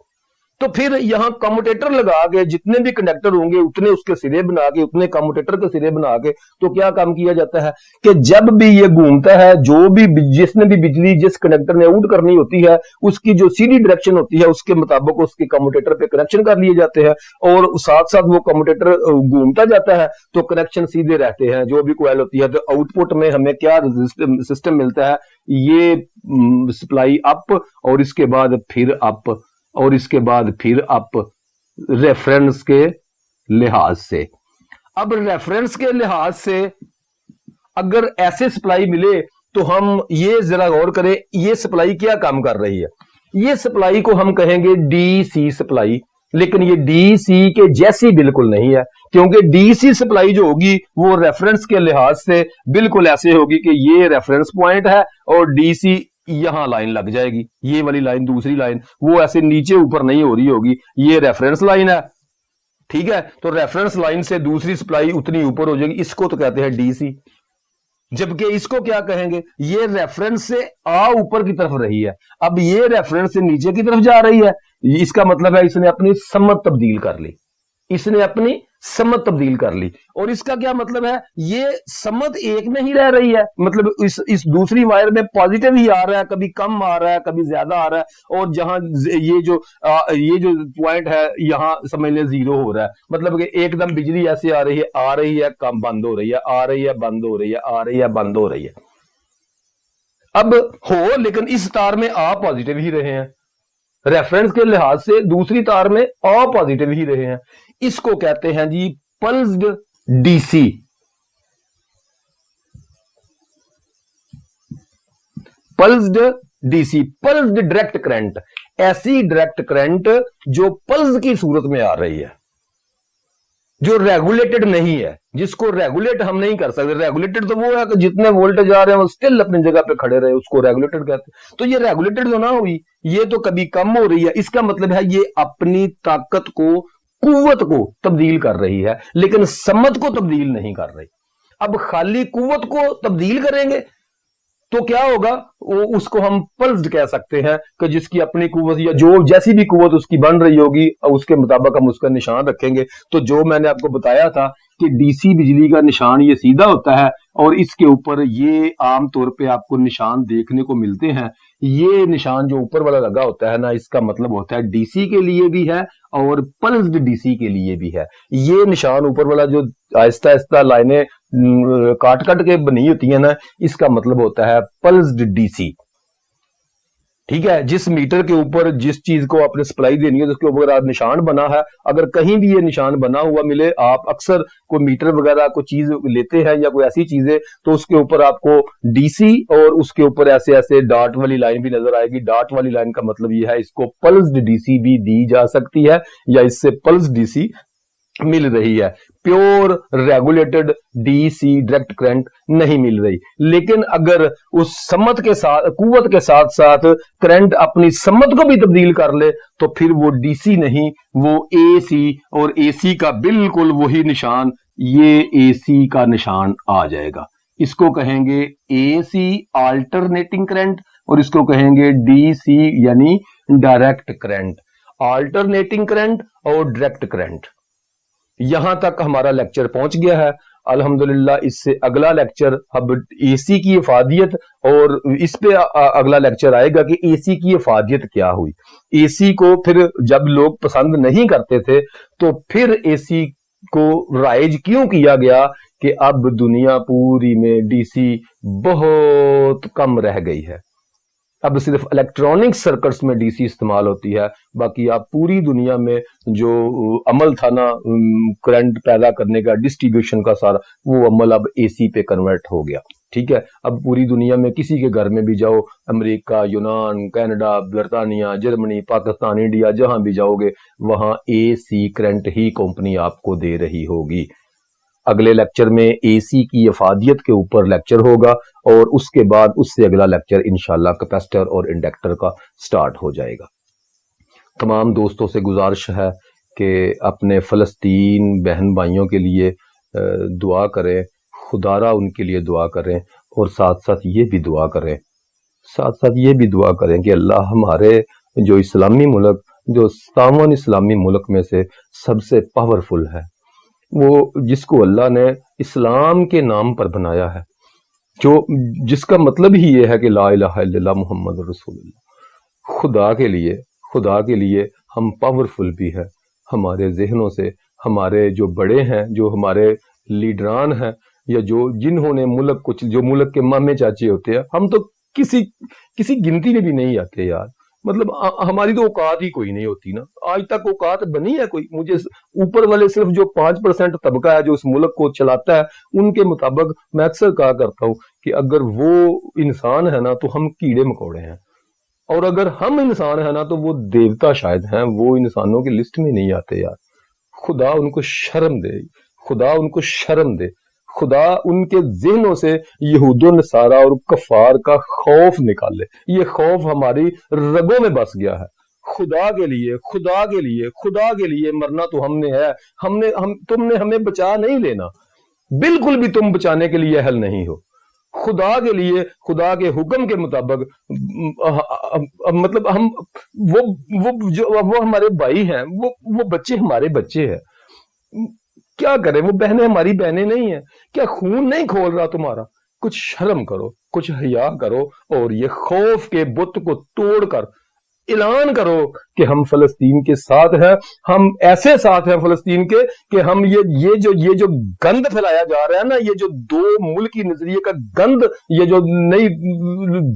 तो फिर यहां कम्यूटेटर लगा के जितने भी कंडक्टर होंगे उतने उसके सिरे बना के, उतने कम्यूटेटर के सिरे बना के, तो क्या काम किया जाता है कि जब भी ये घूमता है, जो भी जिसने भी बिजली जिस कंडक्टर ने आउट करनी होती है, उसकी जो सीधी डायरेक्शन होती है उसके मुताबिक उसके कम्यूटेटर पे कनेक्शन कर लिए जाते हैं, और साथ साथ वो कम्यूटेटर घूमता जाता है तो कनेक्शन सीधे रहते हैं। जो भी कोयल होती है, तो आउटपुट में हमें क्या सिस्टम मिलता है, ये सप्लाई अप, और इसके बाद फिर अप, और इसके बाद फिर अप, रेफरेंस के लिहाज से। अब रेफरेंस के लिहाज से अगर ऐसे सप्लाई मिले तो हम ये जरा गौर करें, ये सप्लाई क्या काम कर रही है। ये सप्लाई को हम कहेंगे डीसी सप्लाई, लेकिन ये डीसी के जैसी बिल्कुल नहीं है, क्योंकि डीसी सप्लाई जो होगी वो रेफरेंस के लिहाज से बिल्कुल ऐसे होगी कि ये रेफरेंस पॉइंट है और डीसी यहां लाइन लग जाएगी, ये वाली लाइन, दूसरी लाइन वो ऐसे नीचे ऊपर नहीं हो रही होगी, ये रेफरेंस लाइन है। ठीक है, तो रेफरेंस लाइन से दूसरी सप्लाई उतनी ऊपर हो जाएगी, इसको तो कहते हैं डीसी। जबकि इसको क्या कहेंगे, ये रेफरेंस से आ ऊपर की तरफ रही है, अब ये रेफरेंस से नीचे की तरफ जा रही है, इसका मतलब है इसने अपनी सम्मत तब्दील कर ली, इसने अपनी सम्मत तब्दील कर ली। और इसका क्या मतलब है, ये सम्मत एक में ही रह रही है, मतलब इस दूसरी वायर में पॉजिटिव ही आ रहा है, कभी कम आ रहा है, कभी ज्यादा आ रहा है, और जहां ये जो पॉइंट है यहां समझ ले 0 हो रहा है, मतलब कि एकदम बिजली ऐसे आ रही है कम बंद हो रही है, आ रही है बंद हो रही है, आ रही है बंद हो रही है। अब हो, लेकिन इस तार में आ पॉजिटिव ही रहे हैं, रेफरेंस के लिहाज से दूसरी तार में आ पॉजिटिव ही रहे हैं। इसको कहते हैं जी pulsed DC. Pulsed DC, pulsed direct current. ऐसी डायरेक्ट करंट जो पल्स की सूरत में आ रही है, जो रेगुलेटेड नहीं है, जिसको रेगुलेट हम नहीं कर सकते। रेगुलेटेड तो वो है कि जितने वोल्टेज आ रहे हैं वो स्टिल अपनी जगह पे खड़े रहे, उसको रेगुलेटेड कहते हैं। तो ये रेगुलेटेड तो ना हुई, ये तो कभी कम हो रही है, इसका मतलब है ये अपनी ताकत को, कुव्वत को तब्दील कर रही है, लेकिन समत को तब्दील नहीं कर रही। अब खाली कुव्वत को तब्दील करेंगे तो क्या होगा, वो उसको हम पल्स्ड कह सकते हैं कि जिसकी अपनी कुव्वत या जो जैसी भी कुव्वत उसकी बन रही होगी उसके मुताबिक हम उसका निशान रखेंगे। तो जो मैंने आपको बताया था कि डीसी बिजली का निशान ये सीधा होता है और इसके ऊपर ये आमतौर पे आपको निशान देखने को मिलते हैं। ये निशान जो ऊपर वाला लगा होता है ना, इसका मतलब होता है डीसी के लिए भी है और पल्स्ड डीसी के लिए भी है। ये निशान ऊपर वाला जो आहिस्ता आहिस्ता लाइनें काट काट के बनी होती है ना, इसका मतलब होता है पल्स्ड डीसी। ठीक है, जिस मीटर के ऊपर जिस चीज को आपने सप्लाई देनी है उसके ऊपर आज निशान बना है, अगर कहीं भी ये निशान बना हुआ मिले, आप अक्सर कोई मीटर वगैरह कोई चीज लेते हैं या कोई ऐसी चीजें, तो उसके ऊपर आपको डीसी और उसके ऊपर ऐसे ऐसे डॉट वाली लाइन भी नजर आएगी। डॉट वाली लाइन का मतलब ये है इसको पल्स्ड डीसी भी दी जा सकती है या इससे पल्स डीसी मिल रही है। Pure regulated DC direct current नहीं मिल रही। लेकिन अगर उस सम्मत के साथ, कुव्वत के साथ साथ करंट अपनी सम्मत को भी तब्दील कर ले तो फिर वो डीसी नहीं, वो एसी, और एसी का बिल्कुल वही निशान, ये एसी का निशान आ जाएगा। इसको कहेंगे एसी अल्टरनेटिंग करंट और इसको कहेंगे डीसी यानी डायरेक्ट करंट। अल्टरनेटिंग करंट और डायरेक्ट करंट, यहां तक हमारा लेक्चर पहुंच गया है अल्हम्दुलिल्लाह। इससे अगला लेक्चर अब एसी की इफादियत, और इस पे अगला लेक्चर आएगा कि एसी की इफादियत क्या हुई। एसी को फिर जब लोग पसंद नहीं करते थे तो फिर एसी को राइज क्यों किया गया कि अब दुनिया पूरी में डीसी बहुत कम रह गई है। अब सिर्फ इलेक्ट्रॉनिक सर्किट्स में डीसी इस्तेमाल होती है, बाकी आप पूरी दुनिया में जो अमल था ना करंट पैदा करने का, डिस्ट्रीब्यूशन का सारा, वो अमल अब एसी पे कन्वर्ट हो गया। ठीक है, अब पूरी दुनिया में किसी के घर में भी जाओ, अमेरिका, यूनान, कनाडा, बरतानिया, जर्मनी, पाकिस्तान, इंडिया, जहां भी जाओगे वहां एसी करंट ही कंपनी आपको दे रही होगी। अगले लेक्चर में एसी की अफादियत के ऊपर लेक्चर होगा और उसके बाद उससे अगला लेक्चर इंशाल्लाह कैपेसिटर और इंडक्टर का स्टार्ट हो जाएगा। तमाम दोस्तों से गुजारिश है कि अपने फ़लस्तीन बहन भाइयों के लिए दुआ करें, खुदारा उनके लिए दुआ करें, और साथ साथ ये भी दुआ करें, कि अल्लाह हमारे जो इस्लामी मुल्क, जो 57 इस्लामी मुल्क में से सबसे पावरफुल है, वो जिसको अल्लाह ने इस्लाम के नाम पर बनाया है, जो जिसका मतलब ही ये है कि ला इलाहा इल्लल्लाह मुहम्मद रसूलुल्लाह, खुदा के लिए हम पावरफुल भी है। हमारे जहनों से हमारे जो बड़े हैं, जो हमारे लीडरान हैं, या जो जिन्होंने मुल्क को, जो मुल्क के मामे चाचे होते हैं, हम तो किसी गिनती में भी नहीं आते यार। मतलब हमारी तो औकात ही कोई नहीं होती ना, आज तक औकात बनी है कोई? मुझे ऊपर वाले सिर्फ जो 5% तबका है जो उस मुल्क को चलाता है, उनके मुताबिक मैं अक्सर कहा करता हूं कि अगर वो इंसान है ना तो हम कीड़े मकोड़े हैं, और अगर हम इंसान है ना तो वो देवता शायद हैं, वो इंसानों की लिस्ट में नहीं आते यार। खुदा उनको शर्म दे, खुदा उनके ज़हनों से यहूदो नसारा और कफार का खौफ निकाले। ये खौफ हमारी रगों में बस गया है। खुदा के लिए मरना तो हमने है, तुमने हमें बचा नहीं लेना, बिल्कुल भी तुम बचाने के लिए अहल नहीं हो। खुदा के लिए, खुदा के हुक्म के मुताबिक, मतलब हम वो हमारे भाई हैं, वो बच्चे हमारे बच्चे हैं। क्या करें, वो बहनें हमारी बहनें नहीं है क्या? खून नहीं खोल रहा तुम्हारा? कुछ शर्म करो, कुछ हया करो, और ये खौफ के बुत को तोड़कर ऐलान करो कि हम फलस्तीन के साथ हैं। हम ऐसे साथ हैं फलस्तीन के कि हम ये जो गंद फैलाया जा रहा है ना, ये जो दो मुल्की नजरिए का गंद, ये जो नई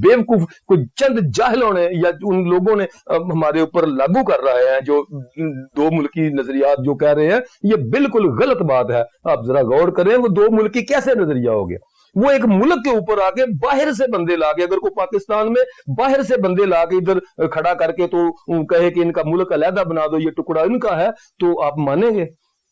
बेवकूफ कुछ चंद जाहिलों ने या उन लोगों ने हमारे ऊपर लागू कर रहा है, जो दो मुल्की नजरियात जो कह रहे हैं, ये बिल्कुल गलत बात है। आप जरा गौर करें, वो दो मुल्की कैसे नजरिया हो गया? वो एक मुल्क के ऊपर आके बाहर से बंदे लाके, अगर कोई पाकिस्तान में बाहर से बंदे लाके इधर खड़ा करके तो कहे कि इनका मुल्क अलहदा बना दो, ये टुकड़ा इनका है, तो आप मानेंगे?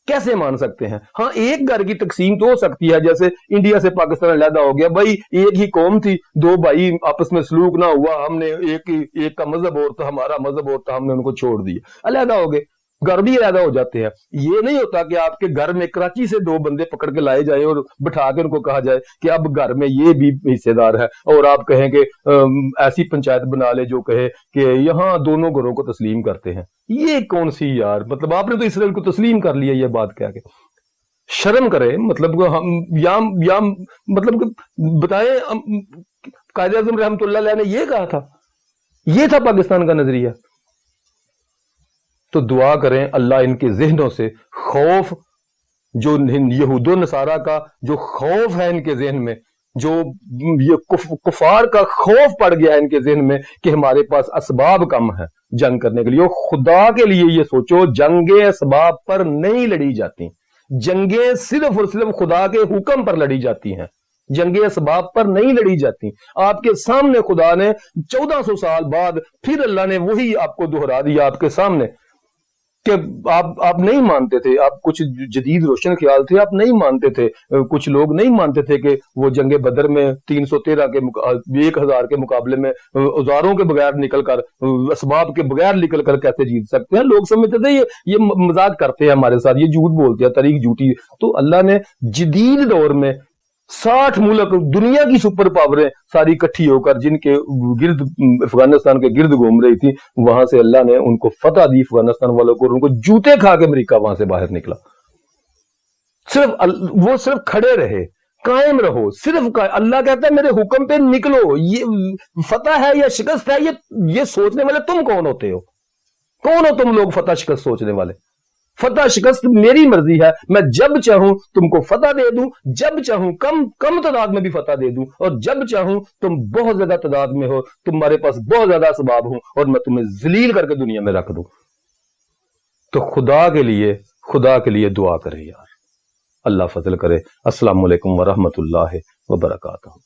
कैसे मान सकते हैं? हाँ, एक घर की तकसीम तो हो सकती है, जैसे इंडिया से पाकिस्तान अलहदा हो गया, भाई एक ही कौम थी, दो भाई आपस में सलूक ना हुआ, हमने एक का मजहब और था, हमारा मजहब और था, हमने उनको छोड़ दिया, अलहदा हो गए, घर भी अलहदा हो जाते हैं। ये नहीं होता कि आपके घर में कराची से दो बंदे पकड़ के लाए जाए और बिठा के उनको कहा जाए कि अब घर में ये भी हिस्सेदार है, और आप कहें कि ऐसी पंचायत बना ले जो कहे कि यहाँ दोनों घरों को तस्लीम करते हैं। ये कौन सी यार, मतलब आपने तो इसराइल को तस्लीम कर लिया, ये बात क्या के शर्म करे, मतलब हम या मतलब बताएं, कायदे आज़म रहमतुल्लाह अलैह ने ये कहा था, ये था पाकिस्तान का नजरिया। तो दुआ करें अल्लाह इनके जहनों से खौफ, जो यहूदो नसारा का जो खौफ है इनके जहन में, जो ये कुफार का खौफ पड़ गया है इनके जहन में कि हमारे पास असबाब कम है जंग करने के लिए। खुदा के लिए ये सोचो, जंगे असबाब पर नहीं लड़ी जाती, जंगे सिर्फ और सिर्फ खुदा के हुक्म पर लड़ी जाती हैं, जंगे असबाब पर नहीं लड़ी जाती। आपके सामने खुदा ने 1400 साल बाद फिर अल्लाह ने वही आपको दोहरा दिया आपके सामने कि आप नहीं मानते थे, आप कुछ जदीद रोशन ख्याल थे, आप नहीं मानते थे, कुछ लोग नहीं मानते थे कि वो जंगे बदर में 313 के 1000 के मुकाबले में औजारों के बगैर निकलकर, असबाब के बगैर निकलकर कैसे जीत सकते हैं। लोग समझते थे ये मजाक करते हैं हमारे साथ, ये झूठ बोलते हैं, तारीख झूठी। तो अल्लाह ने जदीद दौर में 60 मुल्क, दुनिया की सुपर पावरें सारी इकट्ठी होकर जिनके गिर्द, अफगानिस्तान के गिर्द घूम रही थी, वहां से अल्लाह ने उनको फतह दी अफगानिस्तान वालों को, और उनको जूते खा के अमेरिका वहां से बाहर निकला। वो सिर्फ खड़े रहे, कायम रहो, सिर्फ अल्लाह कहता है मेरे हुक्म पे निकलो। ये फतह है या शिकस्त है, ये सोचने वाले तुम कौन होते हो? कौन हो तुम लोग फतह शिकस्त सोचने वाले? फतह शिकस्त मेरी मर्जी है, मैं जब चाहूं तुमको फतह दे दूं, जब चाहूं कम कम तादाद में भी फतह दे दूं, और जब चाहूं तुम बहुत ज्यादा तादाद में हो, तुम्हारे पास बहुत ज्यादा असबाब हो, और मैं तुम्हें जलील करके दुनिया में रख दूं। तो खुदा के लिए दुआ करें यार, अल्लाह फजल करे। अस्सलाम वालेकुम व रहमतुल्लाहि व बरकातहू।